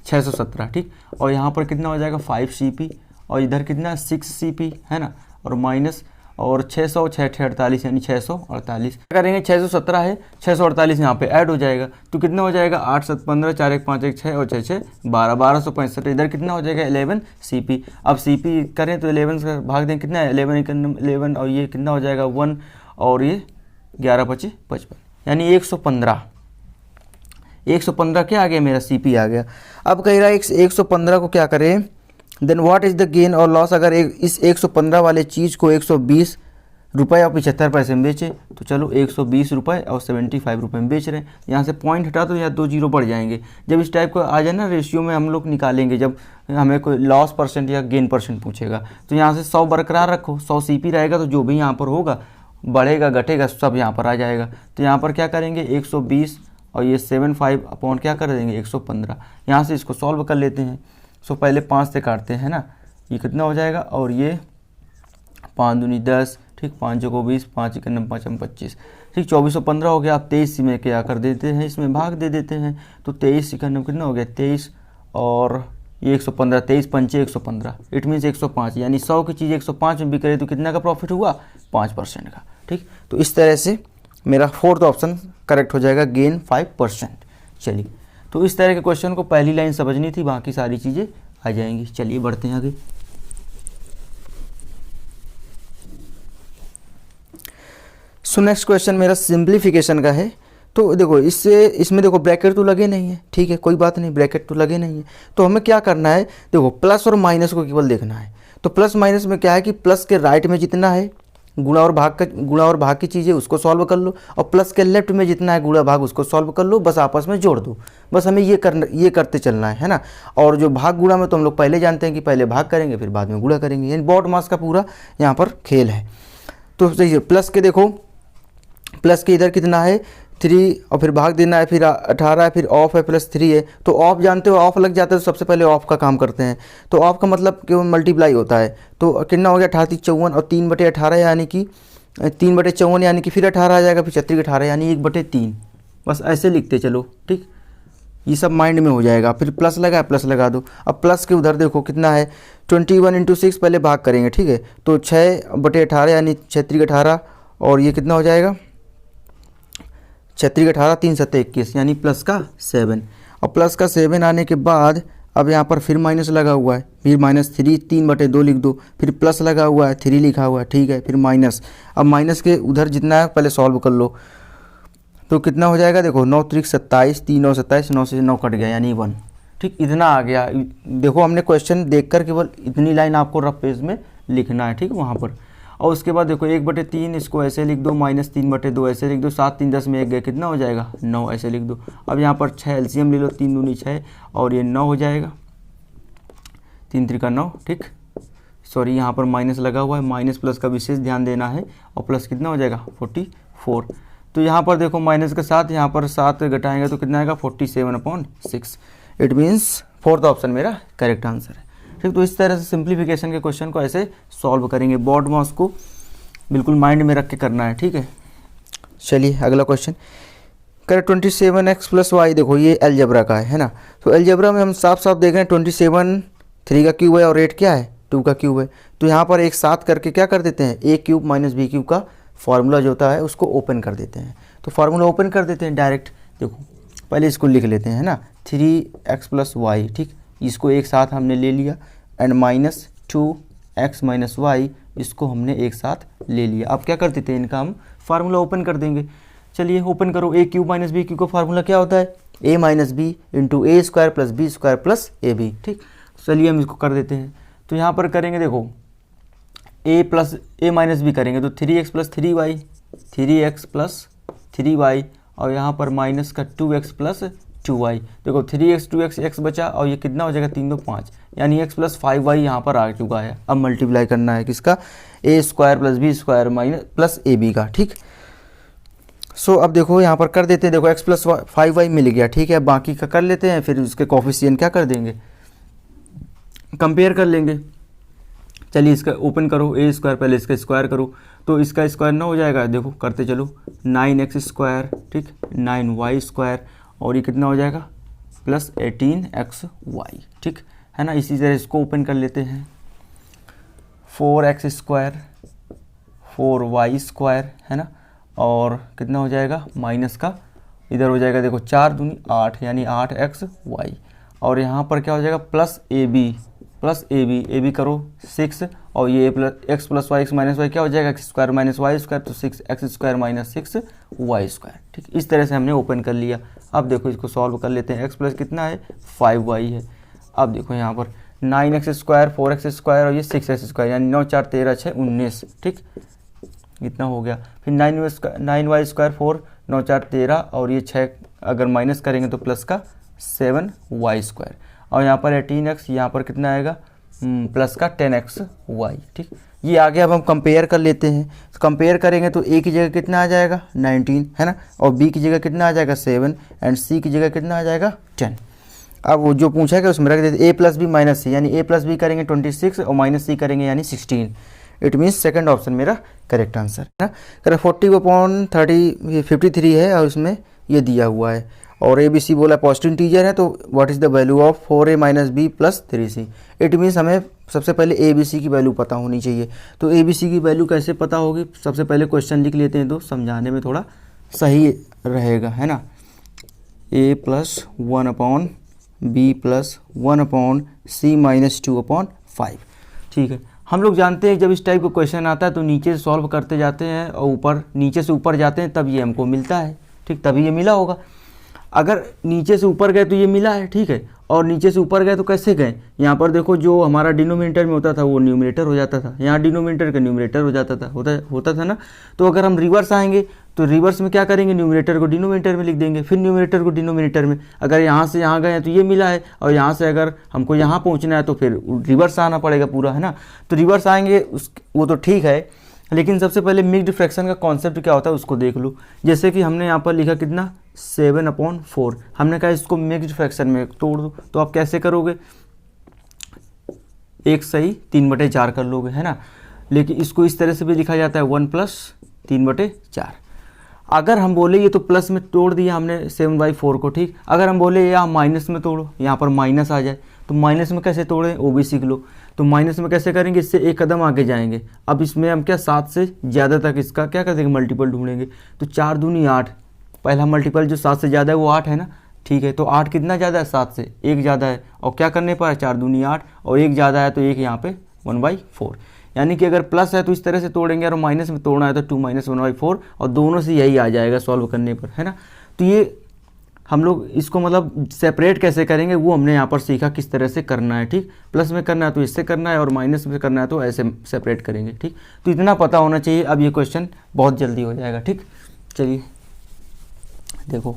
617, ठीक। और यहाँ पर कितना हो जाएगा 5 CP और इधर कितना 6CP है ना, और माइनस और 600 6 48 यानी 648 क्या करेंगे, 617 है 648 यहाँ पे ऐड हो जाएगा तो कितना हो जाएगा 8 7 15 4 1 5 1 6 और 6 6 12 1265। इधर कितना हो जाएगा 11CP। अब CP करें तो 11 का भाग दें कितना है 11 और ये कितना हो जाएगा 1 और ये 11 25 55 यानी 115। 115 क्या आ गया मेरा CP आ गया। अब कह रहा है 115 को क्या करें, then what is the gain और लॉस। अगर इस 115 वाले चीज़ को 120 रुपये और 75 पैसे में बेचे तो चलो 120 रुपये और 75 रुपये में बेच रहे हैं। यहाँ से पॉइंट हटा तो यहाँ 2 जीरो बढ़ जाएंगे। जब इस टाइप का आ जाए ना रेशियो में हम लोग निकालेंगे, जब हमें कोई लॉस परसेंट या गेन परसेंट पूछेगा तो यहाँ से 100 बरकरार रखो, 100 CP रहेगा तो जो भी यहाँ पर होगा बढ़ेगा घटेगा सब यहाँ पर आ जाएगा। तो यहाँ पर क्या करेंगे 120 और ये 75 अपॉन क्या कर देंगे 115। यहाँ से इसको सॉल्व कर लेते हैं। सो पहले 5 से काटते हैं ना, ये कितना हो जाएगा और ये 5 दूनी 10 ठीक, 5 चौको 20 5 1 5 25 ठीक, 2415 हो गया। आप 23 में क्या कर देते हैं, इसमें भाग दे देते हैं तो 23 इक्यानवे कितना हो गया 23 और ये 115 23 पंचे 115 इट मीन्स 105 यानी 100 की चीज़ 105 में बिक रही तो कितना का प्रॉफिट हुआ 5% का। ठीक, तो इस तरह से मेरा फोर्थ ऑप्शन करेक्ट हो जाएगा, गेन 5%। चलिए, तो इस तरह के क्वेश्चन को पहली लाइन समझनी थी, बाकी सारी चीज़ें आ जाएंगी। चलिए बढ़ते हैं आगे। सो नेक्स्ट क्वेश्चन मेरा सिंप्लीफिकेशन का है। तो देखो इसमें देखो ब्रैकेट तो लगे नहीं है, ठीक है कोई बात नहीं, ब्रैकेट तो लगे नहीं है। तो हमें क्या करना है, देखो प्लस और माइनस को केवल देखना है। तो प्लस माइनस में क्या है कि प्लस के राइट में जितना है गुणा और भाग की चीज़ें उसको सॉल्व कर लो, और प्लस के लेफ्ट में जितना है गुणा भाग उसको सॉल्व कर लो, बस आपस में जोड़ दो। बस हमें ये करते चलना है ना। और जो भाग गुणा में तो हम लोग पहले जानते हैं कि पहले भाग करेंगे फिर बाद में गुणा करेंगे, यानी बॉड मास का पूरा यहाँ पर खेल है। तो देखिए प्लस के देखो, प्लस के इधर कितना है 3 और फिर भाग देना है, फिर 18 है, फिर ऑफ है प्लस 3 है। तो ऑफ जानते हो, ऑफ लग जाता है तो सबसे पहले ऑफ का काम करते हैं। तो ऑफ का मतलब केवल मल्टीप्लाई होता है। तो कितना हो गया 18 54 और 3/18 यानी कि 3/54 यानी कि फिर 18 आ जाएगा, फिर 36/18 यानी 1/3। बस ऐसे लिखते चलो, ठीक, ये सब माइंड में हो जाएगा। फिर प्लस लगा, प्लस लगा दो। अब प्लस के उधर देखो कितना है 21 × 6 पहले भाग करेंगे, ठीक है। तो 6/18 यानी 36/18 और ये कितना हो जाएगा 36/18 3 7 21 यानी प्लस का 7। और प्लस का 7 आने के बाद अब यहाँ पर फिर माइनस लगा हुआ है, फिर -3 3/2 लिख दो, फिर प्लस लगा हुआ है 3 लिखा हुआ है, ठीक है, फिर माइनस। अब माइनस के उधर जितना है पहले सॉल्व कर लो। तो कितना हो जाएगा देखो 9 3 27 3 9 27 9 से 9 कट गया यानी 1। ठीक, इतना आ गया। देखो हमने क्वेश्चन देखकर केवल इतनी लाइन आपको रफ पेज में लिखना है, ठीक, वहाँ पर। और उसके बाद देखो 1/3 इसको ऐसे लिख दो, -3/2 ऐसे लिख दो, 7 3 10 में 1 गया कितना हो जाएगा 9 ऐसे लिख दो। अब यहाँ पर 6 एलसीएम ले लो, 3 दूनी 6 और ये 9 हो जाएगा, 3 3 का 9, ठीक। सॉरी यहाँ पर माइनस लगा हुआ है, माइनस प्लस का विशेष ध्यान देना है। और प्लस कितना हो जाएगा 44। तो यहाँ पर देखो माइनस के साथ यहाँ पर 7 घटाएंगे तो कितना आएगा 47/6। इट मीन्स फोर्थ ऑप्शन मेरा करेक्ट आंसर है। ठीक, तो इस तरह से सिंप्लीफिकेशन के क्वेश्चन को ऐसे सॉल्व करेंगे। बोर्ड में उसको बिल्कुल माइंड में रख के करना है, ठीक है। चलिए अगला क्वेश्चन करें 27x + y। देखो ये अलजेब्रा का है ना। तो अलजेब्रा में हम साफ साफ देख रहे हैं 27 3 का क्यूब है और 8 क्या है 2 का क्यूब है। तो यहाँ पर एक साथ करके क्या कर देते हैं a³ - b³ का फार्मूला जो होता है उसको ओपन कर देते हैं। तो फार्मूला ओपन कर देते हैं डायरेक्ट। देखो पहले इसको लिख लेते हैं, है ना, 3x + y, ठीक, इसको एक साथ हमने ले लिया, एंड -2x - y इसको हमने एक साथ ले लिया। अब क्या कर देते हैं इनका हम फार्मूला ओपन कर देंगे। चलिए ओपन करो। a³ - b³ का फार्मूला क्या होता है a - b × a² + b² + ab, ठीक। चलिए हम इसको कर देते हैं। तो यहाँ पर करेंगे देखो a - b करेंगे तो 3x + 3y 3x + 3y और यहाँ पर माइनस का 2x + 2y। देखो 3x 2x x बचा और ये कितना हो जाएगा 3 2 5 यानी x + 5y यहाँ पर आ चुका है। अब मल्टीप्लाई करना है किसका a² + b² + ab का, ठीक। सो अब देखो यहाँ पर कर देते हैं। देखो x + 5y मिल गया, ठीक है। बाकी का कर लेते हैं, फिर उसके कोफिशिएंट क्या कर देंगे कंपेयर कर लेंगे। चलिए इसका ओपन करो, a² पहले इसका स्क्वायर करो तो इसका स्क्वायर ना हो जाएगा। देखो करते चलो 9x², ठीक, 9y² और ये कितना हो जाएगा +18xy, ठीक है ना। इसी तरह इसको ओपन कर लेते हैं। 4x² 4y² है ना, और कितना हो जाएगा माइनस का इधर हो जाएगा, देखो 4 दूनी 8 यानी 8xy, और यहाँ पर क्या हो जाएगा प्लस ए बी करो 6, और ये x + y x - y क्या हो जाएगा x² - y², तो 6x² - 6y²। ठीक, इस तरह से हमने ओपन कर लिया। अब देखो इसको सॉल्व कर लेते हैं। x प्लस कितना है 5y है। अब देखो यहाँ पर 9x² 4x² और ये 6x² यानी 9 4 13 6 19। ठीक, इतना हो गया। फिर 9y² 4 9 4 13 और ये 6 अगर माइनस करेंगे तो प्लस का 7y², और यहाँ पर 18x, यहाँ पर कितना आएगा प्लस का 10xy। ठीक, ये आगे अब हम कंपेयर कर लेते हैं। तो कंपेयर करेंगे तो a की जगह कितना आ जाएगा 19 है ना, और b की जगह कितना आ जाएगा 7 एंड c की जगह कितना आ जाएगा 10। अब वो जो पूछा गया उसमें रख देते a + b - c, यानी a + b करेंगे 26 और माइनस c करेंगे यानी 16। इट मीन्स सेकंड ऑप्शन मेरा करेक्ट आंसर है ना। करें 40/30 53 है और उसमें ये दिया हुआ है, और ए बी सी बोला पॉजिटिव इंटीजर है, तो what is the value of 4a - b + 3c। It means हमें सबसे पहले ए बी सी की वैल्यू पता होनी चाहिए। तो ए बी सी की वैल्यू कैसे पता होगी, सबसे पहले क्वेश्चन लिख लेते हैं तो समझाने में थोड़ा सही रहेगा है ना। a + 1/b + 1/c - 2/5। ठीक है, हम लोग जानते हैं जब इस टाइप का क्वेश्चन आता है तो नीचे से सॉल्व करते जाते हैं और ऊपर नीचे से ऊपर जाते हैं तब ये हमको मिलता है। ठीक, तभी ये मिला होगा। अगर नीचे से ऊपर गए तो ये मिला है, ठीक है, और नीचे से ऊपर गए तो कैसे गए, यहाँ पर देखो जो हमारा डिनोमिनेटर में होता था वो न्यूमरेटर हो जाता था, यहाँ डिनोमिनेटर का न्यूमरेटर हो जाता था, होता था ना। तो अगर हम रिवर्स आएंगे तो रिवर्स में क्या करेंगे, न्यूमरेटर को डिनोमिनेटर में लिख देंगे, फिर न्यूमरेटर को डिनोमिनेटर में। अगर यहाँ से यहाँ गए हैं तो ये मिला है, और यहाँ से अगर हमको यहाँ पहुँचना है तो फिर रिवर्स आना पड़ेगा पूरा है ना। तो रिवर्स आएंगे वो तो ठीक है, लेकिन सबसे पहले मिक्स्ड फ्रैक्शन का कॉन्सेप्ट क्या होता है उसको देख लो। जैसे कि हमने यहाँ पर लिखा कितना 7/4, हमने कहा इसको मिक्स्ड फ्रैक्शन में तोड़ दो, तो आप कैसे करोगे, 1 सही 3/4 कर लोगे है ना। लेकिन इसको इस तरह से भी लिखा जाता है 1 + 3/4। अगर हम बोले ये तो प्लस में तोड़ दिया हमने 7/4 को, ठीक। अगर हम बोले या माइनस में तोड़ो, यहाँ पर माइनस आ जाए तो माइनस में कैसे तोड़ें वो भी सीख लो। तो माइनस में कैसे करेंगे, इससे एक कदम आगे जाएंगे। अब इसमें हम क्या 7 से ज़्यादा तक इसका क्या कर देंगे मल्टीपल ढूंढेंगे। तो 4 दूनी 8, पहला मल्टीपल जो 7 से ज़्यादा है वो 8 है ना, ठीक है। तो 8 कितना ज़्यादा है 7 से, 1 ज़्यादा है, और क्या करने पर 4 दूनी 8 और 1 ज़्यादा है तो 1 यहाँ पे 1/4। यानी कि अगर प्लस है तो इस तरह से तोड़ेंगे और माइनस में तोड़ना है तो 2 - 1/4, और दोनों से यही आ जाएगा सॉल्व करने पर है ना। तो ये हम लोग इसको मतलब सेपरेट कैसे करेंगे वो हमने यहाँ पर सीखा किस तरह से करना है, ठीक। प्लस में करना है तो इससे करना है और माइनस में करना है तो ऐसे सेपरेट करेंगे, ठीक। तो इतना पता होना चाहिए। अब ये क्वेश्चन बहुत जल्दी हो जाएगा, ठीक। चलिए देखो,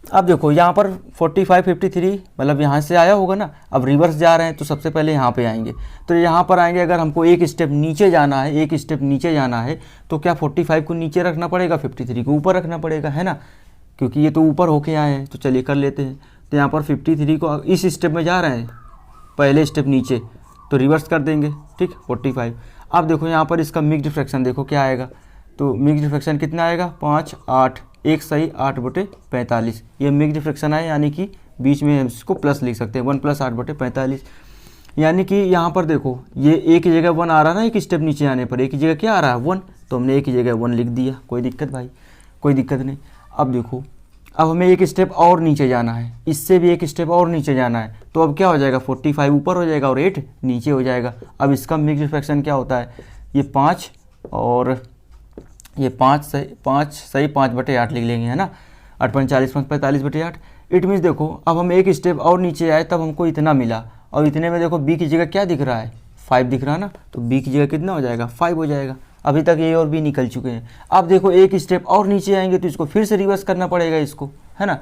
अब देखो यहाँ पर 45 53 मतलब यहाँ से आया होगा ना। अब रिवर्स जा रहे हैं तो सबसे पहले यहाँ पे आएंगे, तो यहाँ पर आएंगे। अगर हमको एक स्टेप नीचे जाना है, एक स्टेप नीचे जाना है तो क्या 45 को नीचे रखना पड़ेगा, 53 को ऊपर रखना पड़ेगा है ना, क्योंकि ये तो ऊपर होके आए हैं। तो चलिए कर लेते हैं। तो यहाँ पर 53 को इस स्टेप में जा रहे हैं, पहले स्टेप नीचे, तो रिवर्स कर देंगे, ठीक 45। अब देखो यहाँ पर इसका मिक्स्ड फ्रैक्शन देखो क्या आएगा। तो मिक्स्ड फ्रैक्शन कितना आएगा 5 8, 1 सही 8/45। ये मिक्स्ड फ्रैक्शन है, यानी कि बीच में हम इसको प्लस लिख सकते हैं 1 + 8/45। यानी कि यहाँ पर देखो ये एक की जगह 1 आ रहा है ना, एक स्टेप नीचे आने पर एक की जगह क्या आ रहा है 1, तो हमने एक की जगह 1 लिख दिया। कोई दिक्कत भाई, कोई दिक्कत नहीं। अब देखो, अब हमें एक स्टेप और नीचे जाना है, इससे भी एक स्टेप और नीचे जाना है। तो अब क्या हो जाएगा 45 ऊपर हो जाएगा और 8 नीचे हो जाएगा। अब इसका मिक्स्ड फ्रैक्शन क्या होता है, ये 5 और ये 5 सही 5/8 लिख लेंगे है ना। 8 × 40 = 45/8। इट मीन्स देखो अब हम एक स्टेप और नीचे आए तब हमको इतना मिला, और इतने में देखो बी की जगह क्या दिख रहा है 5 दिख रहा है ना, तो बी की जगह कितना हो जाएगा 5 हो जाएगा। अभी तक ए और बी निकल चुके हैं। अब देखो एक स्टेप और नीचे आएंगे तो इसको फिर से रिवर्स करना पड़ेगा इसको है ना।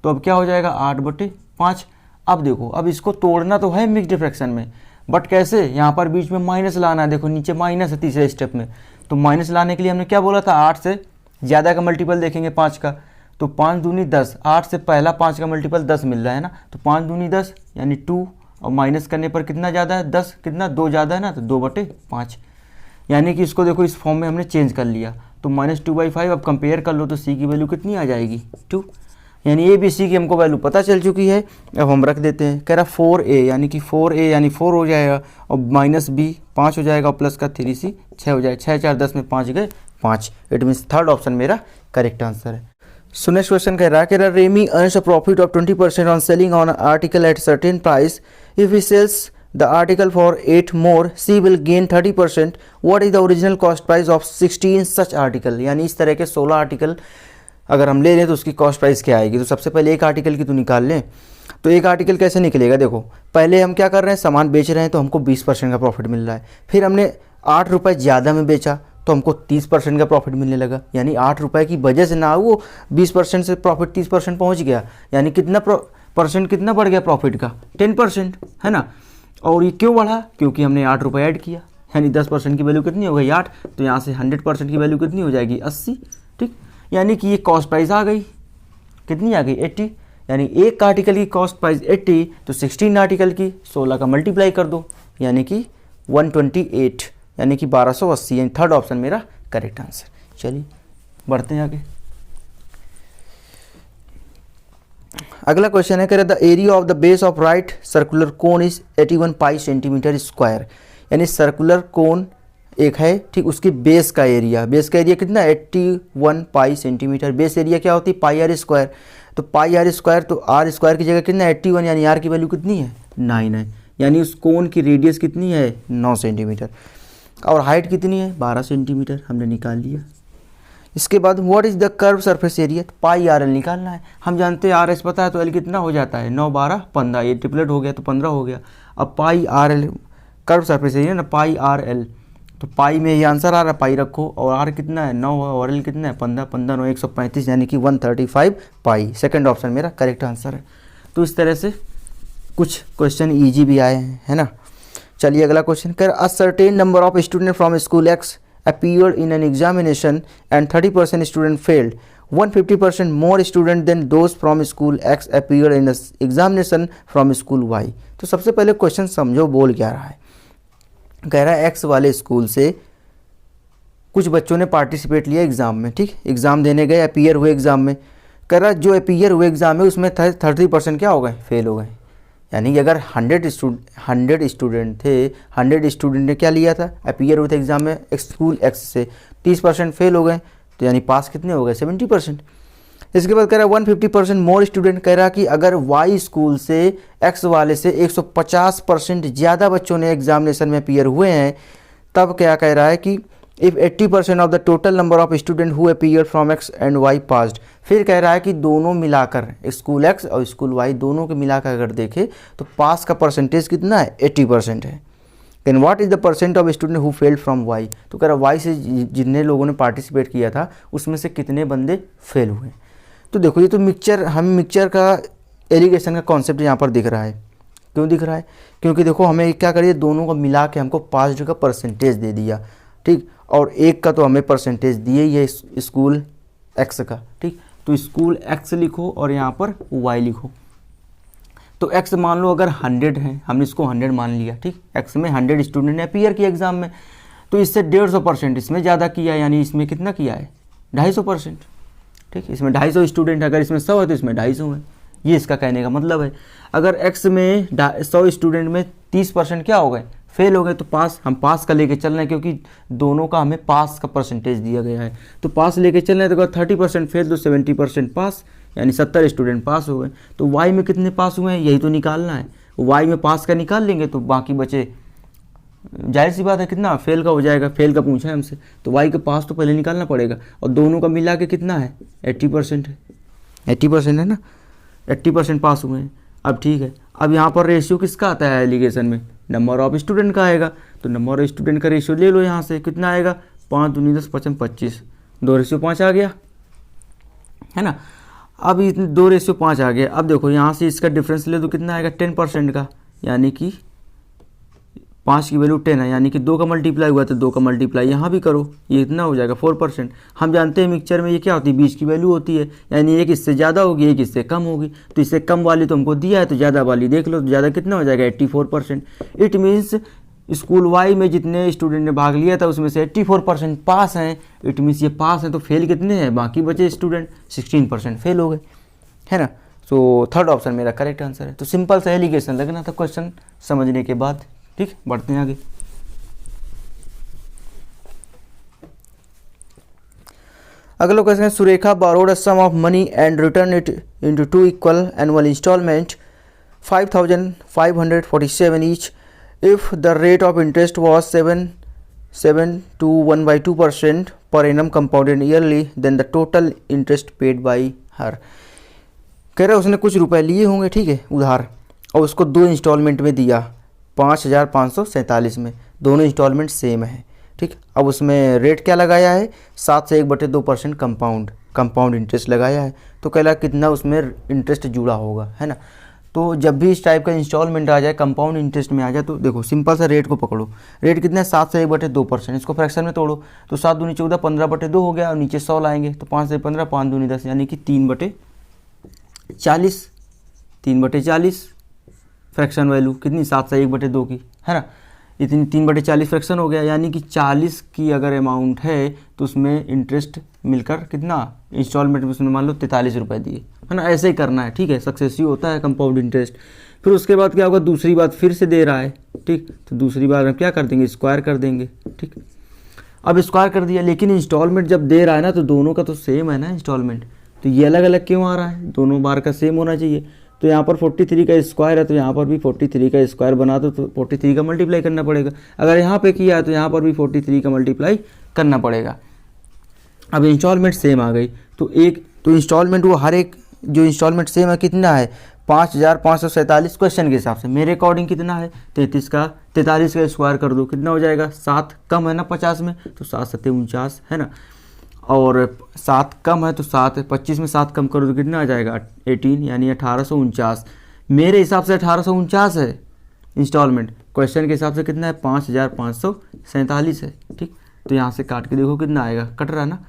तो अब क्या हो जाएगा 8/5। अब देखो, अब इसको तोड़ना तो है मिक्स्ड फ्रैक्शन में, बट कैसे, यहाँ पर बीच में माइनस लाना है। देखो नीचे माइनस है तीसरे स्टेप में, तो माइनस लाने के लिए हमने क्या बोला था 8 से ज़्यादा का मल्टीपल देखेंगे 5 का। तो 5 दूनी 10, 8 से पहला 5 का मल्टीपल 10 मिल रहा है ना, तो 5 दूनी 10 यानी 2, और माइनस करने पर कितना ज़्यादा है 10, कितना 2 ज़्यादा है ना, तो 2/5। यानी कि इसको देखो इस फॉर्म में हमने चेंज कर लिया। तो -2/5। अब कंपेयर कर लो तो सी की वैल्यू कितनी आ जाएगी 2। यानी ए बी सी की हमको वैल्यू पता चल चुकी है। अब हम रख देते हैं, कह रहा 4a यानी कि 4a यानी 4 हो जाएगा और माइनस b 5 हो जाएगा और प्लस का 3c 6 हो जाएगा। 6 4 10 में 5 गए 5। इट मीन्स थर्ड ऑप्शन मेरा करेक्ट आंसर है। सो नेक्स्ट क्वेश्चन कह रहा है Remy earns a profit of 20% on selling on article at certain price. If he sells the article for 8 more, she will gain 30%. what is the original cost price of 16 such article? यानी इस तरह के 16 article अगर हम ले लें तो उसकी कॉस्ट प्राइस क्या आएगी। तो सबसे पहले एक आर्टिकल की तो निकाल लें। तो एक आर्टिकल कैसे निकलेगा, देखो पहले हम क्या कर रहे हैं, सामान बेच रहे हैं तो हमको 20% का प्रॉफिट मिल रहा है। फिर हमने 8 रुपये ज़्यादा में बेचा तो हमको 30% का प्रॉफिट मिलने लगा। यानी 8 रुपये की वजह से ना वो 20% से प्रॉफिट 30% पहुँच गया। यानी कितना परसेंट कितना बढ़ गया प्रॉफिट का, 10%, है ना। और ये क्यों बढ़ा, क्योंकि हमने 8 रुपये ऐड किया। यानी 10% की वैल्यू कितनी हो गई 8, तो यहाँ से 100% की वैल्यू कितनी हो जाएगी 80। ठीक, यानी कि ये कॉस्ट प्राइस आ गई, कितनी आ गई 80। यानी एक आर्टिकल की कॉस्ट प्राइस 80, तो 16 आर्टिकल की 16 का मल्टीप्लाई कर दो यानी कि 128 यानी कि 1280। यानी थर्ड ऑप्शन मेरा करेक्ट आंसर। चलिए बढ़ते हैं आगे। अगला क्वेश्चन है, कह the area of the base of right circular cone is 81 pi centimetre square. यानी सर्कुलर कोन एक है, ठीक, उसकी बेस का एरिया कितना 81 पाई सेंटीमीटर। बेस एरिया क्या होती है पाई आर स्क्वायर। तो पाई आर स्क्वायर, तो आर स्क्वायर की जगह कितना 81, यानी आर की वैल्यू कितनी है 9 है। यानी उस कोन की रेडियस कितनी है 9 सेंटीमीटर और हाइट कितनी है 12 सेंटीमीटर, हमने निकाल लिया। इसके बाद what is the curve surface area, pi r L निकालना है। हम जानते हैं आर एस पता है तो एल कितना हो जाता है 9 12 15, ये ट्रिपलेट हो गया तो 15 हो गया। अब pi r l curve surface area ना पाई आर एल, तो पाई में ये आंसर आ रहा है, पाई रखो और आर कितना है 9 और एल कितना है 15 15 9 135 यानी कि 135 पाई। सेकंड ऑप्शन मेरा करेक्ट आंसर है। तो इस तरह से कुछ क्वेश्चन ईजी भी आए हैं, है ना। चलिए अगला क्वेश्चन कर a certain number of student from school x appeared in an examination and 30% student failed. 150% more student than those from school X appeared in the examination from school Y. तो सबसे पहले क्वेश्चन समझो बोल क्या रहा है। कह रहा है X वाले स्कूल से कुछ बच्चों ने पार्टिसिपेट लिया एग्ज़ाम में, ठीक, एग्ज़ाम देने गए, अपीयर हुए एग्ज़ाम में। कह रहा जो अपीयर हुए एग्ज़ाम में उसमें 30% क्या हो गए फेल हो गए। यानी कि अगर 100 स्टूडेंट थे, 100 स्टूडेंट ने क्या लिया था अपीयर हुए थे एग्ज़ाम में स्कूल एक्स से, 30% फेल हो गए, तो यानी पास कितने हो गए 70%। इसके बाद कह रहा है 150% मोर स्टूडेंट, कह रहा कि अगर वाई स्कूल से एक्स वाले से 150% ज़्यादा बच्चों ने एग्जामिनेशन में अपीयर हुए हैं, तब क्या कह रहा है कि if 80% of the total number of student who appear from X and Y passed. फिर कह रहा है कि दोनों मिलाकर स्कूल एक्स और स्कूल वाई दोनों के मिलाकर अगर देखें तो पास का परसेंटेज कितना है 80% है। Then what is the percent of student who failed from Y. तो कह रहा वाई से जितने लोगों ने पार्टिसिपेट किया था उसमें से कितने बंदे फेल हुए। तो देखो ये तो मिक्सचर का एलिगेशन का कॉन्सेप्ट यहाँ पर दिख रहा है। क्यों दिख रहा है, क्योंकि देखो हमें क्या करिए दोनों को मिला के हमको पास का परसेंटेज दे दिया, ठीक, और एक का तो हमें परसेंटेज दिए ही है स्कूल एक्स का, ठीक। तो स्कूल एक्स लिखो और यहाँ पर वाई लिखो। तो एक्स मान लो अगर 100 है, हमने इसको 100 मान लिया, ठीक। एक्स में 100 स्टूडेंट ने अपीयर किया एग्जाम में, तो इससे 150% इसमें ज़्यादा किया, यानी इसमें कितना किया है 250%, ठीक। इसमें 250 स्टूडेंट है, अगर इसमें 100 है तो इसमें 250 है। ये इसका कहने का मतलब है। अगर एक्स में 100 स्टूडेंट में 30% क्या हो गए फेल हो गए, तो पास हम पास का लेके चल रहे हैं, क्योंकि दोनों का हमें पास का परसेंटेज दिया गया है। तो पास लेके चल रहे हैं, तो अगर 30% फेल तो 70% पास, यानी 70 स्टूडेंट पास हो गए। तो वाई में कितने पास हुए हैं यही तो निकालना है। वाई में पास का निकाल लेंगे तो बाकी बचे, जाहिर सी बात है कितना फेल का हो जाएगा, फेल का पूछा है हमसे, तो वाई का पास तो पहले निकालना पड़ेगा। और दोनों का मिला के कितना है 80% है, 80% है ना, 80% पास हुए हैं। अब ठीक है, अब यहाँ पर रेशियो किसका आता है एलिगेशन में, नंबर ऑफ स्टूडेंट का आएगा। तो नंबर ऑफ स्टूडेंट का रेशियो ले लो यहाँ से, कितना आएगा 5 दूनी 10 55 25, 2:5 आ गया, है ना। अब 2:5 आ गया। अब देखो यहाँ से इसका डिफरेंस ले तो कितना आएगा 10% का, यानी कि 5 की वैल्यू 10 है, यानी कि 2 का मल्टीप्लाई हुआ तो 2 का मल्टीप्लाई यहाँ भी करो, ये इतना हो जाएगा 4%। हम जानते हैं मिक्सचर में ये क्या होती है 20 की वैल्यू होती है, यानी एक इससे ज़्यादा होगी एक इससे कम होगी। तो इससे कम वाली तो हमको दिया है, तो ज़्यादा वाली देख लो, तो ज़्यादा कितना हो जाएगा 84%। इट मीन्स स्कूल वाई में जितने स्टूडेंट ने भाग लिया था उसमें से 84% पास हैं। इट मीन्स ये पास हैं, तो फेल कितने हैं बाकी बचे स्टूडेंट 16% फेल हो गए, है ना। तो थर्ड ऑप्शन मेरा करेक्ट आंसर है। तो सिंपल सा एलिगेशन लगना था क्वेश्चन समझने के बाद। ठीक, बढ़ते हैं आगे। अगला क्वेश्चन है, Surekha borrowed a sum of money and returned it into 2 equal annual installment 5,547 each. If the rate of interest was 7 to 1/2% per annum compounded yearly, then the total interest paid by her. कह रहा है उसने कुछ रुपए लिए होंगे, ठीक है, उधार, और उसको 2 इंस्टॉलमेंट में दिया 5,547 में, दोनों इंस्टॉलमेंट सेम है। ठीक, अब उसमें रेट क्या लगाया है, 7 से 1/2% कंपाउंड इंटरेस्ट लगाया है। तो कह रहा कितना उसमें इंटरेस्ट जुड़ा होगा, है ना। तो जब भी इस टाइप का इंस्टॉलमेंट आ जाए, कंपाउंड इंटरेस्ट में आ जाए, तो देखो सिंपल सा रेट को पकड़ो। रेट कितना है, 7 से 1/2%। इसको फ्रैक्शन में तोड़ो तो 7 दूनी 14, 15/2 हो गया, और नीचे 100 लाएंगे तो 5 से 15, 5 दूनी 10, यानी कि 3/40। 3/40 फ्रैक्शन वैल्यू कितनी, 7 से 1/2 की, है ना। इतनी 3/40 फ्रैक्शन हो गया, यानी कि 40 की अगर अमाउंट है तो उसमें इंटरेस्ट मिलकर कितना, इंस्टॉलमेंट में उसने मान लो 43 रुपये दिए, है ना। ऐसे ही करना है, ठीक है, सक्सेसिव होता है कंपाउंड इंटरेस्ट। फिर उसके बाद क्या होगा, दूसरी बात फिर से दे रहा है, ठीक, तो दूसरी बार हम क्या कर देंगे, स्क्वायर कर देंगे। ठीक, अब स्क्वायर कर दिया, लेकिन इंस्टॉलमेंट जब दे रहा है ना, तो दोनों का तो सेम है ना इंस्टॉलमेंट, तो ये अलग अलग क्यों आ रहा है, दोनों बार का सेम होना चाहिए। तो यहाँ पर 43 का स्क्वायर है, तो यहाँ पर भी 43 का स्क्वायर बना दो, तो 43 का मल्टीप्लाई करना पड़ेगा। अगर यहाँ पे किया है तो यहाँ पर भी 43 का मल्टीप्लाई करना पड़ेगा। अब इंस्टॉलमेंट सेम आ गई, तो इंस्टॉलमेंट वो हर एक जो इंस्टॉलमेंट सेम है कितना है, 5,547 क्वेश्चन के हिसाब से। मेरे अकॉर्डिंग कितना है, 43 का स्क्वायर कर दो, कितना हो जाएगा, 7 कम है ना 50 में, तो 7 7 49, है ना। और 7 कम है तो 7, 25 में 7 कम करो तो कितना आ जाएगा, 18, यानी 1849। मेरे हिसाब से 1849 है इंस्टॉलमेंट, क्वेश्चन के हिसाब से कितना है, 5,547 है। ठीक, तो यहाँ से काट के देखो कितना आएगा, कट रहा है ना,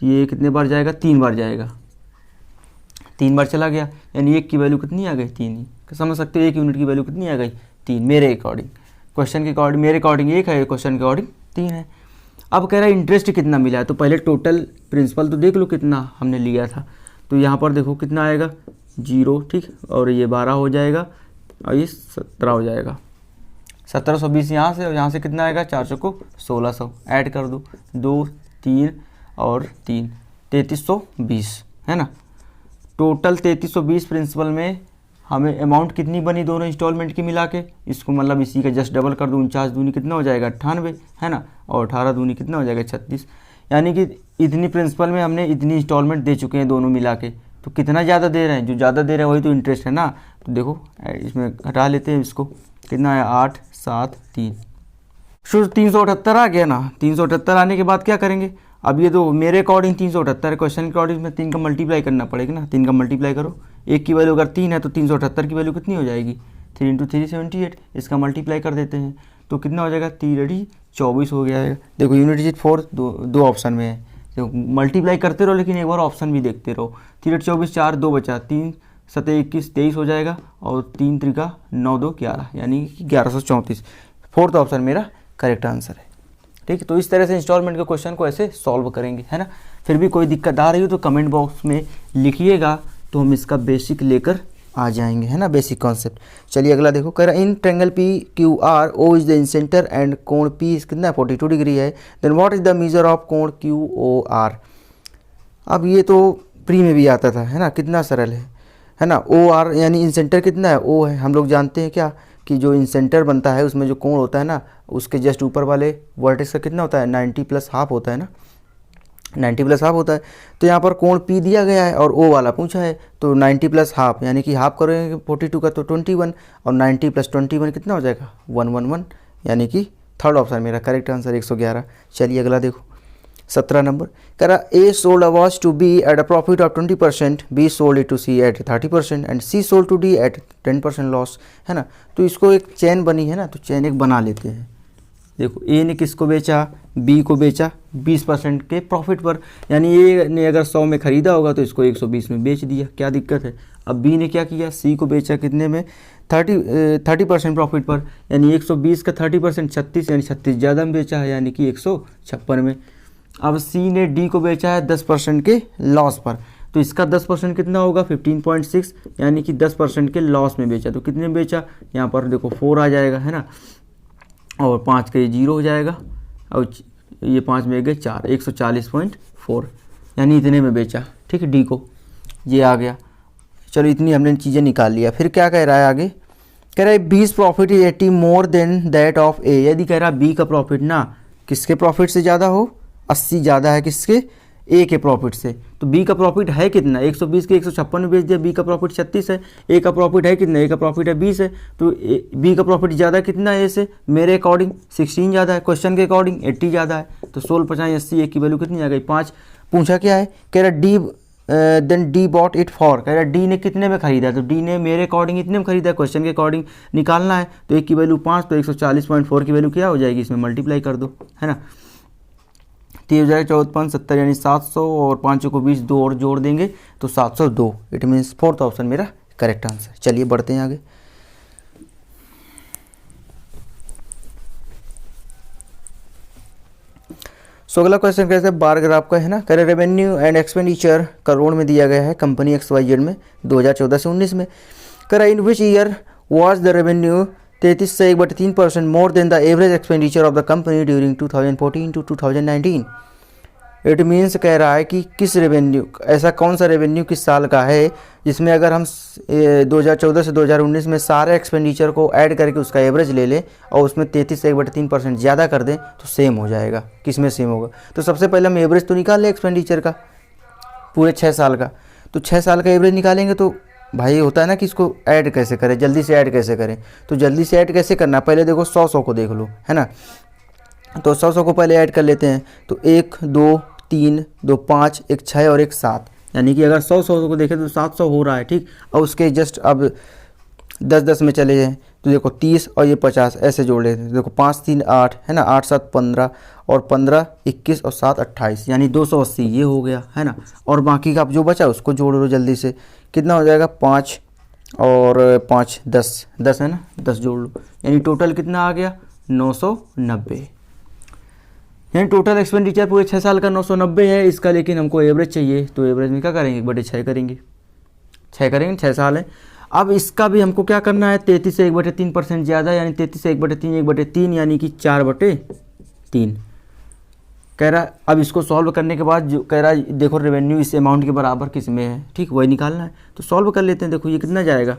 ये कितने बार जाएगा, 3 बार जाएगा, 3 बार चला गया, यानी 1 की वैल्यू कितनी आ गई, 3 ही। समझ सकते हो 1 यूनिट की वैल्यू कितनी आ गई, 3, मेरे अकॉर्डिंग। क्वेश्चन के अकॉर्डिंग मेरे अकॉर्डिंग 1 है, क्वेश्चन के अकॉर्डिंग 3 है। अब कह रहा है इंटरेस्ट कितना मिला है, तो पहले टोटल प्रिंसिपल तो देख लो कितना हमने लिया था, तो यहाँ पर देखो कितना आएगा, 0, ठीक, और ये 12 हो जाएगा, और ये 17 हो जाएगा, 1720 यहाँ से, और यहाँ से कितना आएगा, 400 को 1600 ऐड कर दो, 2 3 और 3, 3320, है ना। टोटल 3320 प्रिंसिपल में हमें अमाउंट कितनी बनी दोनों इंस्टॉलमेंट की मिला के, इसको मतलब इसी का जस्ट डबल कर दो, 49 दूनी कितना हो जाएगा, 98, है ना, और 18 दूनी कितना हो जाएगा, 36। यानी कि इतनी प्रिंसिपल में हमने इतनी इंस्टॉलमेंट दे चुके हैं दोनों मिला के। तो कितना ज़्यादा दे रहे हैं, जो ज़्यादा दे रहे हैं वही तो इंटरेस्ट है ना। तो देखो इसमें हटा लेते हैं इसको, कितना है, 8 7 3, शुरू 378 आ गया ना। 378 आने के बाद क्या करेंगे, अब ये तो मेरे अकॉर्डिंग 378 है, क्वेश्चन के अकॉर्डिंग में 3 का मल्टीप्लाई करना पड़ेगा ना, 3 का मल्टीप्लाई करो, 1 की वैल्यू अगर 3 है तो 378 की वैल्यू कितनी हो जाएगी, 3 × 3 78, इसका मल्टीप्लाई कर देते हैं तो कितना हो जाएगा, 3 24 हो गया है। देखो यूनिट डिजिट 4 दो ऑप्शन में है, देखो मल्टीप्लाई करते रहो, लेकिन एक बार ऑप्शन भी देखते रहो। 3 × 24 4, 2 बचा, 3 7 21 23 हो जाएगा, और 3 3 9 2 11, यानी कि 1134। फोर्थ ऑप्शन मेरा करेक्ट आंसर है। ठीक है, तो इस तरह से इंस्टॉलमेंट के क्वेश्चन को ऐसे सॉल्व करेंगे, है ना। फिर भी कोई दिक्कत आ रही हो तो कमेंट बॉक्स में लिखिएगा, तो हम इसका बेसिक लेकर आ जाएंगे, है ना, बेसिक कॉन्सेप्ट। चलिए अगला देखो, कह रहा है in triangle P Q R O is the in centre and कोण पी कितना 42 डिग्री है, then what is the measure of कोण क्यू ओ आर। अब ये तो प्री में भी आता था, है ना, कितना सरल है ना। ओ आर यानी इन सेंटर कितना है, ओ है, हम लोग जानते हैं क्या कि जो इन सेंटर बनता है उसमें जो कोण होता है ना, उसके जस्ट ऊपर वाले वर्टेक्स का कितना होता है, 90 + ½ होता है ना, 90 + ½ होता है। तो यहाँ पर कोण P दिया गया है और O वाला पूछा है, तो 90 + ½ यानी कि हाफ करेंगे 42 का तो 21, और 90 + 21 कितना हो जाएगा, 111, यानी कि थर्ड ऑप्शन मेरा करेक्ट आंसर 111। चलिए अगला देखो 17 नंबर, कह रहा A sold a watch to B at a profit of 20%, B sold it to C at 30% and C sold to D at 10% loss, है ना। तो इसको एक चेन बनी है ना, तो चेन एक बना लेते हैं। देखो A ने किसको बेचा, B को बेचा 20% के प्रॉफिट पर, यानी A ने अगर 100 में ख़रीदा होगा तो इसको 120 में बेच दिया, क्या दिक्कत है। अब B ने क्या किया, C को बेचा कितने में, 30% प्रॉफिट पर, यानी 120 का 30% 36, यानी 36 ज़्यादा में बेचा है, यानी कि 156 में। अब C ने D को बेचा है 10% के लॉस पर, तो इसका 10% कितना होगा 15.6, यानी कि 10% के लॉस में बेचा। तो कितने में बेचा, यहाँ पर देखो 4 आ जाएगा, है ना, और 5 का ये 0 हो जाएगा, और ये 5 में गए 4, 140.4, यानी इतने में बेचा। ठीक है, डी को, ये आ गया। चलो इतनी हमने चीज़ें निकाल लिया। फिर क्या कह रहा है आगे, कह रहा है B's profit is 80 more than that of A. यदि कह रहा है बी का प्रॉफिट ना किसके प्रॉफिट से ज़्यादा हो, 80 ज़्यादा है किसके, ए के प्रॉफिट से। तो बी का प्रॉफिट है कितना, 120 के 156 में बेच दिया, बी का प्रॉफिट 36 है। ए का प्रॉफिट है कितना, ए का प्रॉफिट है 20 है। तो बी का प्रॉफिट ज़्यादा कितना है ए से, मेरे अकॉर्डिंग 16 ज़्यादा है, क्वेश्चन के अकॉर्डिंग 80 ज़्यादा है। तो 16 50 80, ए की वैल्यू कितनी आ गई 5। पूछा क्या है, कह रहा D then D bought it for, कह रहा डी ने कितने में खरीदा, तो डी ने मेरे अकॉर्डिंग इतने में खरीदा, क्वेश्चन के अकॉर्डिंग निकालना है। तो एक की वैल्यू 5, तो 140.4 की वैल्यू क्या हो जाएगी, इसमें मल्टीप्लाई कर दो, है ना। 30,014.70 यानी 700, और 5 को 20, 2 और जोड़ देंगे तो 702। इट मीन्स फोर्थ ऑप्शन मेरा करेक्ट आंसर। चलिए बढ़ते हैं आगे। सो अगला क्वेश्चन कैसे बार ग्राफ का है ना, कह रहे रेवेन्यू एंड एक्सपेंडिचर करोड़ में दिया गया है कंपनी XYZ में 2014 से 19 में। कह रहा in which year was the revenue 33 से 1/3% more than the average expenditure of the company during 2014 to 2019। It means कह रहा है कि किस रेवेन्यू, ऐसा कौन सा रेवेन्यू किस साल का है जिसमें अगर हम 2014 से 2019 में सारे एक्सपेंडिचर को ऐड करके उसका एवरेज ले लें और उसमें 33 से 1/3% ज़्यादा कर दें तो सेम हो जाएगा। किस में सेम होगा, तो सबसे पहले हम एवरेज तो निकाल लें एक्सपेंडिचर का पूरे 6 साल का। तो 6 साल का एवरेज निकालेंगे तो भाई होता है ना कि इसको ऐड कैसे करें, जल्दी से ऐड कैसे करें। तो जल्दी से ऐड कैसे करना, पहले देखो 100 को देख लो, है ना। तो 100 को पहले ऐड कर लेते हैं। तो 1 2 3 2 5 1 6 और 1 7, यानी कि अगर 100 को देखें तो 700 हो रहा है। ठीक, और उसके जस्ट अब 10 में चले जाएँ तो देखो 30 और ये 50 ऐसे जोड़ लेते हैं। देखो 5 3 8 है ना, 8 7 15 और 15 21 और 7 28, यानी 280 ये हो गया, है ना। और बाकी का अब जो बचा उसको जोड़ लो जल्दी से, कितना हो जाएगा 5 और 5 10 है ना, 10 जोड़ लो, यानी टोटल कितना आ गया 990। यानी टोटल एक्सपेंडिचर पूरे 6 साल का 990 है इसका, लेकिन हमको एवरेज चाहिए। तो एवरेज में क्या करेंगे, 1/6 करेंगे, 6 साल है। अब इसका भी हमको क्या करना है, 33 से 1/3% ज़्यादा, यानी 33 से 1/3 1/3 यानी कि 4/3 कह रहा। अब इसको सॉल्व करने के बाद जो कह रहा है देखो रेवेन्यू इस अमाउंट के बराबर किस में है, ठीक वही निकालना है। तो सॉल्व कर लेते हैं। देखो ये कितना जाएगा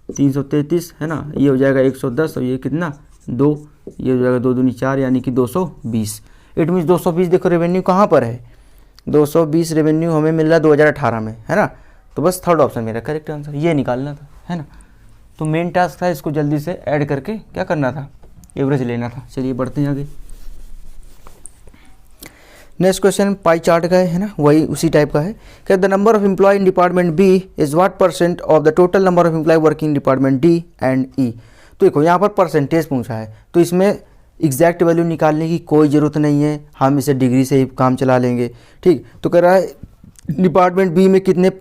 333 है ना, ये हो जाएगा 110 और ये कितना 2, ये हो जाएगा 2 दूनी 4 यानी कि 220। इट मीन्स 220 देखो रेवेन्यू कहाँ पर है, 220 रेवेन्यू हमें मिल रहा है 2018 में, है ना। तो बस थर्ड ऑप्शन मेरा करेक्ट आंसर, ये निकालना था, है ना। तो मेन टास्क था इसको जल्दी से ऐड करके क्या करना था, एवरेज लेना था। चलिए बढ़ते हैं आगे। नेक्स्ट क्वेश्चन पाई चार्ट का है ना, वही उसी टाइप का है। क्या the number of employ in department B is what % of the total number of employ working department D and E. तो देखो यहाँ पर परसेंटेज पूछा है, तो इसमें एग्जैक्ट वैल्यू निकालने की कोई ज़रूरत नहीं है, हम इसे डिग्री से ही काम चला लेंगे। ठीक, तो कह रहा है डिपार्टमेंट बी में कितने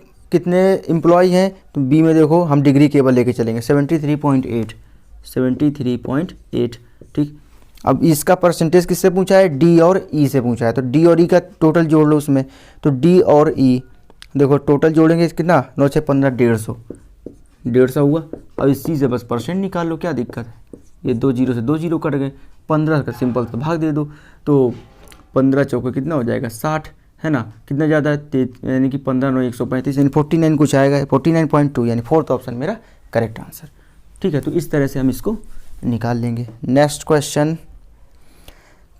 एम्प्लॉय हैं, तो बी में देखो हम डिग्री केवल लेके चलेंगे 73.8। ठीक, अब इसका परसेंटेज किससे पूछा है, डी और ई से पूछा है। तो डी और ई का टोटल जोड़ लो उसमें। तो डी और ई देखो टोटल जोड़ेंगे कितना 9 6 15 150 हुआ। अब इसी से बस परसेंट निकाल लो, क्या दिक्कत है। ये 2 0 से 2 0 कट गए, 15 का सिंपल से भाग दे दो। तो 15 चौके कितना हो जाएगा 60, है ना। कितना ज़्यादा है यानी कि 15 9 135 यानी 49 कुछ आएगा, 49.2 यानी फोर्थ ऑप्शन मेरा करेक्ट आंसर। ठीक है, तो इस तरह से हम इसको निकाल लेंगे। नेक्स्ट क्वेश्चन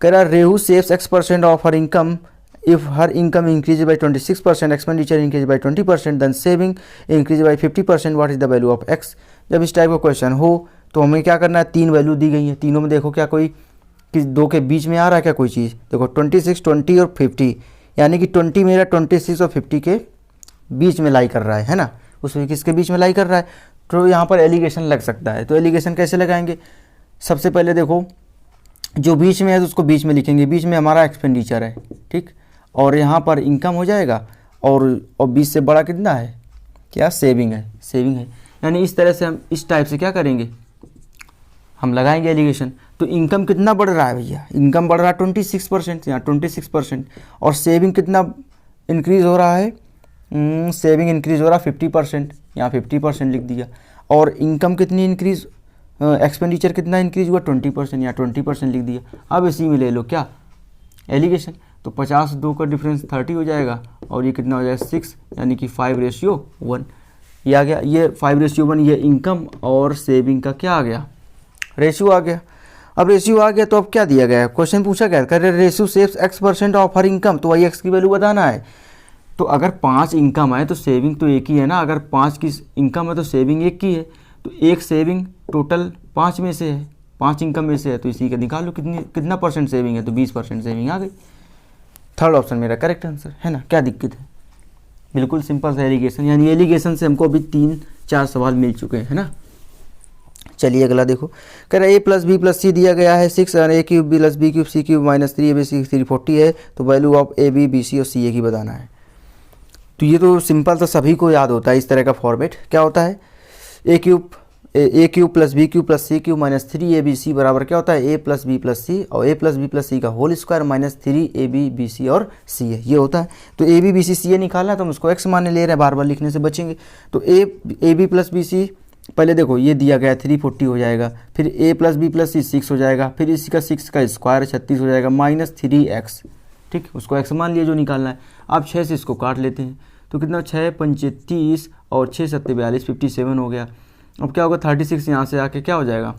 कह रहा Rehu saves X% of her income if her income increase by 26%, expenditure increase by 20%, then saving increase by 50%, what is the value of X। जब इस टाइप का क्वेश्चन हो तो हमें क्या करना है, 3 वैल्यू दी गई है, तीनों में देखो क्या कोई किस 2 के बीच में आ रहा है क्या कोई चीज़। देखो 26 20 और 50, यानी कि 20 मेरा 26 और 50 के बीच में लाई कर रहा है ना, उसमें किसके बीच में लाई कर रहा है। तो यहाँ पर एलिगेशन लग सकता है। तो एलिगेशन कैसे लगाएंगे, सबसे पहले देखो जो बीच में है तो उसको बीच में लिखेंगे, बीच में हमारा एक्सपेंडिचर है, ठीक, और यहाँ पर इनकम हो जाएगा, और 20 से बड़ा कितना है, क्या सेविंग है, यानी इस तरह से हम इस टाइप से क्या करेंगे, हम लगाएंगे एलिगेशन। तो इनकम कितना बढ़ रहा है भैया, इनकम बढ़ रहा है 26%, यहाँ 26%, और सेविंग कितना इंक्रीज हो रहा है सेविंग इंक्रीज हो रहा 50%, यहाँ 50% लिख दिया। और इनकम कितनी इंक्रीज, एक्सपेंडिचर कितना इंक्रीज हुआ 20%, यहाँ 20% लिख दिया। अब इसी में ले लो क्या, एलिगेशन, तो 50 2 का डिफरेंस 30 हो जाएगा, और ये कितना हो जाएगा 6, यानी कि 5:1 ये आ गया। ये 5:1 ये इनकम और सेविंग का क्या आ गया, रेशियो आ गया। अब रेशियो आ गया तो अब क्या दिया गया है, क्वेश्चन पूछा गया है ratio saves x% of her income, तो वही x की वैल्यू बताना है। तो अगर 5 इनकम है तो सेविंग तो एक ही है ना, अगर 5 की इनकम है तो सेविंग एक की है, तो एक सेविंग टोटल 5 में से है, 5 इनकम में से है, तो इसी का निकाल लो कितना परसेंट सेविंग है, तो 20% सेविंग आ गई। थर्ड ऑप्शन मेरा करेक्ट आंसर है ना, क्या दिक्कत है, बिल्कुल सिंपल सा एलिगेशन, यानी एलिगेशन से हमको अभी 3-4 सवाल मिल चुके हैं ना। चलिए अगला देखो, कह रहा है a+b+c दिया गया है 6 और a³ + b³ c³ - 3ab c 340 है, तो value of a b b c और c a की बताना है। तो ये तो सिंपल सा सभी को याद होता है, इस तरह का फॉर्मेट क्या होता है, a³ + b³ + c³ - 3abc बराबर क्या होता है a + b + c, और a + b + c का होल स्क्वायर - 3ab bc और c है, ये होता है। तो a b b c c a निकालना है तो हम उसको x मान ले रहे हैं, बार बार लिखने से बचेंगे। तो a b + b c, पहले देखो ये दिया गया है 340 हो जाएगा, फिर a + b + c 6 हो जाएगा, फिर इसी का 6 का स्क्वायर 36 हो जाएगा -3x, ठीक, उसको x मान लिया जो निकालना है। अब 6 से इसको काट लेते हैं, तो कितना 6 पंचे 30 और 6 7 42 57 हो गया। अब क्या होगा 36 यहाँ से आके क्या हो जाएगा,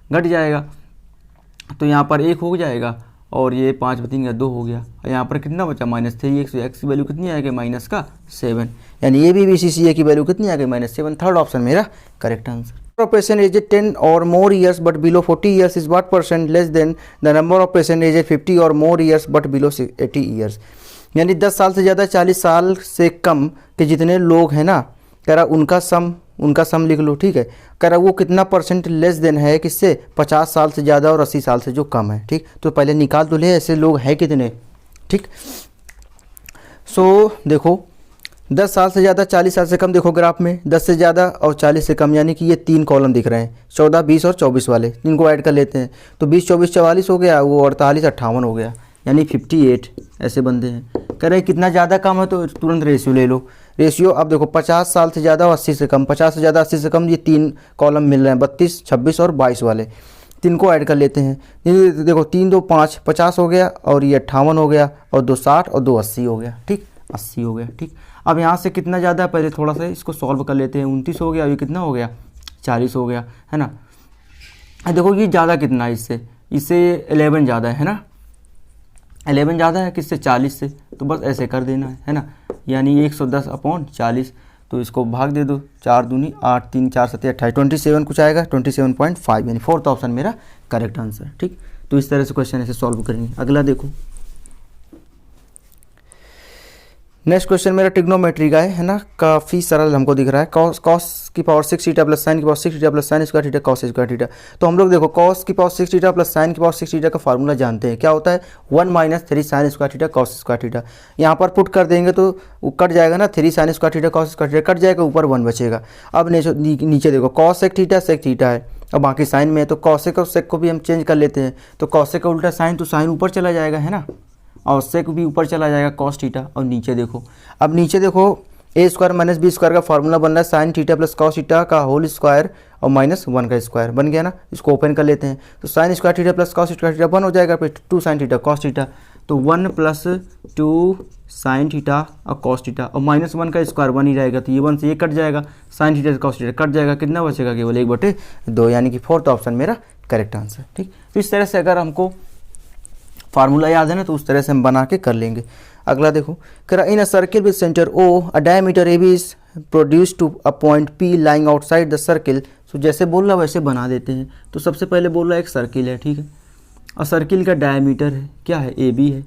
घट जाएगा, तो यहाँ पर 1 हो जाएगा, और ये 5 बचेंगे 2 हो गया, और यहाँ पर कितना बचा -3x, एक्स की वैल्यू कितनी आएगी -7, यानी ए बी बी सी सी ए की वैल्यू कितनी आ गई -7। थर्ड ऑप्शन मेरा correct answer. Of patient age 10 और more years but below 40 years is what percent less than the number of patient age 50 और more years but below 80 years, यानी 10 साल से ज़्यादा 40 साल से कम के जितने लोग हैं ना, कह रहा उनका सम लिख लो, ठीक है। कह रहा वो कितना परसेंट लेस देन है किससे, 50 साल से ज़्यादा और 80 साल से जो कम है, ठीक। तो पहले निकाल तो ले ऐसे लोग हैं कितने, ठीक। सो देखो 10 साल से ज़्यादा 40 साल से कम, देखो ग्राफ में 10 से ज़्यादा और 40 से कम, यानी कि ये 3 कॉलम दिख रहे हैं, 14 20 और 24 वाले, इनको ऐड कर लेते हैं, तो 20 24 44 हो गया, वो 48 58 हो गया, यानी 58 ऐसे बंदे हैं। कह रहे हैं कितना ज़्यादा कम है, तो तुरंत रेशियो ले लो। रेशियो अब देखो 50 साल से ज़्यादा और 80 से कम, 50 से ज़्यादा 80 से कम, ये 3 कॉलम मिल रहे हैं, 32 26 और 22 वाले, 3 को ऐड कर लेते हैं। ये देखो 3 2 5 50 हो गया, और ये 58 हो गया, और 2 60 और 2 80 हो गया, ठीक, 80 हो गया, ठीक। अब यहाँ से कितना ज़्यादा है, पहले थोड़ा सा इसको सॉल्व कर लेते हैं। 29 हो गया, ये कितना हो गया 40 हो गया, है ना। देखो ये ज़्यादा कितना है, इससे 11 ज़्यादा है ना, 11 ज़्यादा है किससे, 40 से, तो बस ऐसे कर देना है ना, यानी 110/40, तो इसको भाग दे दो, 4 दूनी 8 3 4 7 28, 27 कुछ आएगा 27.5, यानी फोर्थ ऑप्शन मेरा करेक्ट आंसर, ठीक। तो इस तरह से क्वेश्चन ऐसे सॉल्व करेंगे। अगला देखो, नेक्स्ट क्वेश्चन मेरा ट्रिग्नोमेट्री का है ना, काफ़ी सरल हमको दिख रहा है। कॉस की पावर 6 थीटा प्लस साइन की power 6 theta plus sine square theta cos square theta. तो हम लोग देखो कॉस की पावर 6 थीटा प्लस साइन की पावर 6 थीटा का फार्मूला जानते हैं, क्या होता है 1 - 3 sine square theta cos square theta. यहाँ पर पुट कर देंगे तो वो कट जाएगा ना, 3 sine square theta cos square theta cut जाएगा, ऊपर 1 बचेगा। अब नीचे देखो कॉस सेक थीटा है, और बाकी साइन में है, तो कॉसेक और सेक को भी हम चेंज कर लेते हैं, तो कॉसेक का उल्टा साइन, तो साइन ऊपर चला जाएगा, है ना, और सेक भी ऊपर चला जाएगा कॉस थीटा। और नीचे देखो, अब नीचे देखो a² - b² का फार्मूला बन रहा है sine theta plus cos theta का होल स्क्वायर और -1 का स्क्वायर, बन गया ना। इसको ओपन कर लेते हैं, तो sine square theta plus cos square theta 1 हो जाएगा, फिर 2 साइन थीटा कॉस थीटा, तो 1 + 2 साइन थीटा और कॉस थीटा, और -1 का स्क्वायर 1 ही रहेगा, तो ये 1 से ये कट जाएगा, साइन थीटा से कॉस थीटा कट जाएगा, कितना बचेगा केवल 1/2, यानी कि फोर्थ ऑप्शन मेरा करेक्ट आंसर, ठीक। तो इस तरह से अगर हमको फार्मूला याद है ना, तो उस तरह से हम बना के कर लेंगे। अगला देखो, कह in a circle with centre O a diameter A B is produce to a point P lying outside the circle. So जैसे बोल रहा वैसे बना देते हैं। तो सबसे पहले बोल रहा है एक सर्किल है, ठीक है, और सर्किल का डायमीटर है क्या है, ए बी है,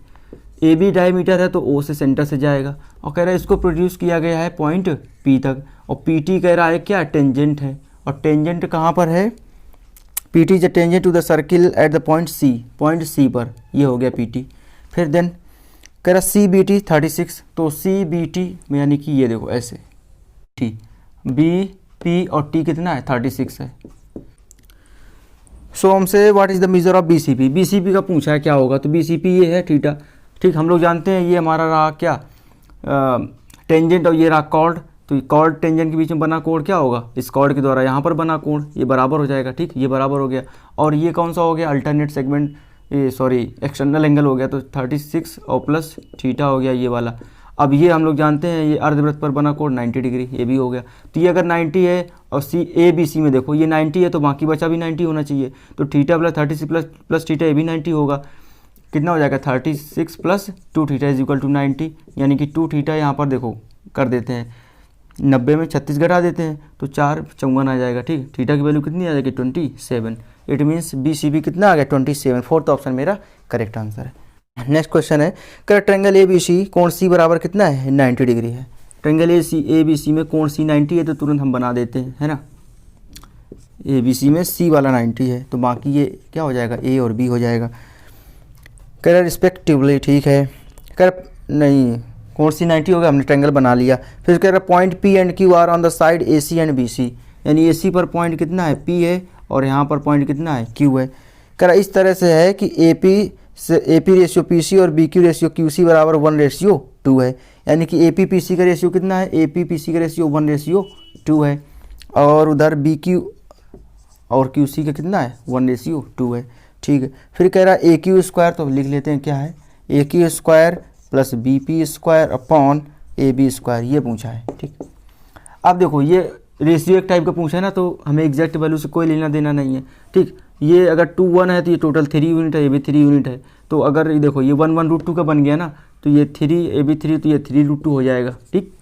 ए बी डायमीटर है, तो ओ से सेंटर से जाएगा, और कह रहा है इसको प्रोड्यूस किया गया है पॉइंट पी तक, और पी टी कह रहा है क्या, टेंजेंट है, और टेंजेंट कहाँ पर है, P T is tangent to the circle at the point C पर, ये हो गया पी टी। फिर देन कह रहा सी बी टी 36, तो सी बी टी में यानी कि ये देखो ऐसे टी, बी पी और टी कितना है 36 है। सो हमसे what is the measure of B C P, B C P का पूछा है क्या होगा, तो बी सी पी ये है थीटा, ठीक। हम लोग जानते हैं ये हमारा रहा क्या टेंजेंट और ये रहा कॉर्ड, तो कॉर्ड टेंजेंट के बीच में बना कोण क्या होगा, इस कॉर्ड के द्वारा यहाँ पर बना कोण, ये बराबर हो जाएगा। ठीक, ये बराबर हो गया। और ये कौन सा हो गया, अल्टरनेट सेगमेंट, ये सॉरी एक्सटर्नल एंगल हो गया, तो 36 और प्लस थीटा हो गया ये वाला। अब ये हम लोग जानते हैं ये अर्धवृत्त पर बना कोण 90 डिग्री, ये भी हो गया। तो ये अगर 90 है और सी ए बी सी में देखो ये 90 है, तो बाकी बचा भी 90 होना चाहिए। तो थीटा प्लस 36 प्लस थीटा ये भी 90 होगा। कितना हो जाएगा, 36 plus 2 theta is equal to 90, यानी कि 2 थीटा यहाँ पर देखो कर देते हैं, 90 में 36 घटा देते हैं तो 4 54 आ जाएगा। ठीक, थीटा की वैल्यू कितनी आ जाएगी, 27। It means B C B कितना आ गया, 27। फोर्थ ऑप्शन मेरा करेक्ट आंसर है। नेक्स्ट क्वेश्चन है, कर ट्रेंगल ए बी सी कोण सी बराबर कितना है, 90 डिग्री है। ट्रेंगल ए बी सी में कोण सी 90 है, तो तुरंत हम बना देते हैं, है ना। ए बी सी में सी वाला 90 है, तो बाकी ये क्या हो जाएगा, ए और बी हो जाएगा। कर रिस्पेक्टिवली, ठीक है। कर नहीं, कोण सी 90 हो गया, हमने ट्रेंगल बना लिया। फिर कह रहा point P and Q R on the side A C and B C, यानी ए सी पर पॉइंट कितना है, पी है, और यहाँ पर पॉइंट कितना है, क्यू है। कह रहा इस तरह से है कि A P ratio P C और B Q ratio Q C बराबर 1:2 है, यानी कि ए पी पी सी का रेशियो कितना है, ए पी पी सी का रेशियो 1:2 है, और उधर बी क्यू और क्यू सी का कितना है, 1:2 है। ठीक है, फिर कह रहा ए क्यू स्क्वायर, तो लिख लेते हैं क्या है, A Q square plus B P square upon A B square, ये पूछा है। ठीक, अब देखो ये रेशियो एक टाइप का पूछा है ना, तो हमें एग्जैक्ट वैल्यू से कोई लेना देना नहीं है। ठीक, ये अगर 2 1 है तो ये टोटल 3 यूनिट है, ये भी 3 यूनिट है। तो अगर ये देखो ये 1 1√2 का बन गया ना, तो ये 3 ए बी 3, तो ये 3√2 हो जाएगा। ठीक,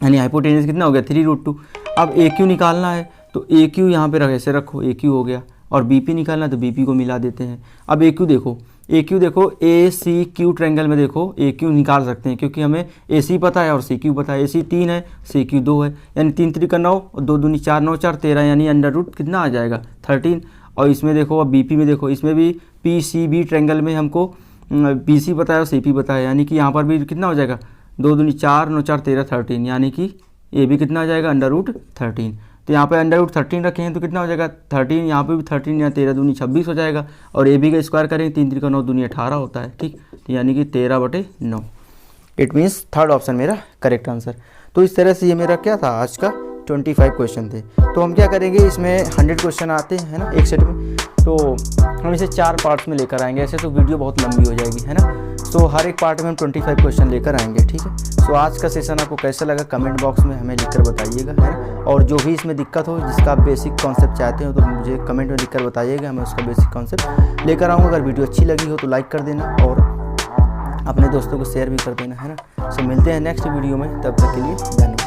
यानी हाइपोटेनस कितना हो गया, 3√2। अब ए क्यू निकालना है, तो ए क्यू यहाँ पे ऐसे रखो, ए क्यू हो गया, और बी पी निकालना है तो बी पी को मिला देते हैं। अब ए क्यू देखो, ए सी क्यू ट्रायंगल में देखो ए क्यू निकाल सकते हैं, क्योंकि हमें ए सी पता है और सी क्यू पता है। ए सी 3 है, सी क्यू 2 है, यानी 3 3 का 9 और 2 दूनी 4 9 4 13, यानी अंडर रूट कितना आ जाएगा, 13। और इसमें देखो, अब बी पी में देखो, इसमें भी पी सी बी ट्रायंगल में हमको पी सी पता है और सी पी पता है, यानी कि यहाँ पर भी कितना हो जाएगा, 2 दूनी 4 9 4 13 13, यानी कि ए भी कितना आ जाएगा, अंडर रूट 13। तो यहाँ पे अंडर रूट 13 रखे हैं, तो कितना हो जाएगा 13, यहाँ पे भी 13, यहाँ 13 दूनी 26 हो जाएगा, और ए बी का स्क्वायर करेंगे 3 3 का 9 दूनी 18 होता है। ठीक, तो यानी कि 13/9। इट मीन्स थर्ड ऑप्शन मेरा करेक्ट आंसर। तो इस तरह से ये मेरा क्या था, आज का 25 क्वेश्चन थे। तो हम क्या करेंगे, इसमें 100 क्वेश्चन आते हैं, है ना, एक सेट में, तो हम इसे 4 पार्ट्स में लेकर आएंगे। ऐसे तो वीडियो बहुत लंबी हो जाएगी, है ना। सो हर एक पार्ट में हम 25 क्वेश्चन लेकर आएंगे। ठीक है, सो आज का सेशन आपको कैसा लगा कमेंट बॉक्स में हमें लिखकर बताइएगा, है ना। और जो भी इसमें दिक्कत हो, जिसका आप बेसिक कॉन्सेप्ट चाहते हो, तो मुझे कमेंट में लिखकर बताइएगा, मैं उसका बेसिक कॉन्सेप्ट लेकर आऊँगा। अगर वीडियो अच्छी लगी हो तो लाइक कर देना और अपने दोस्तों को शेयर भी कर देना, है ना। सो मिलते हैं नेक्स्ट वीडियो में, तब तक के लिए धन्यवाद।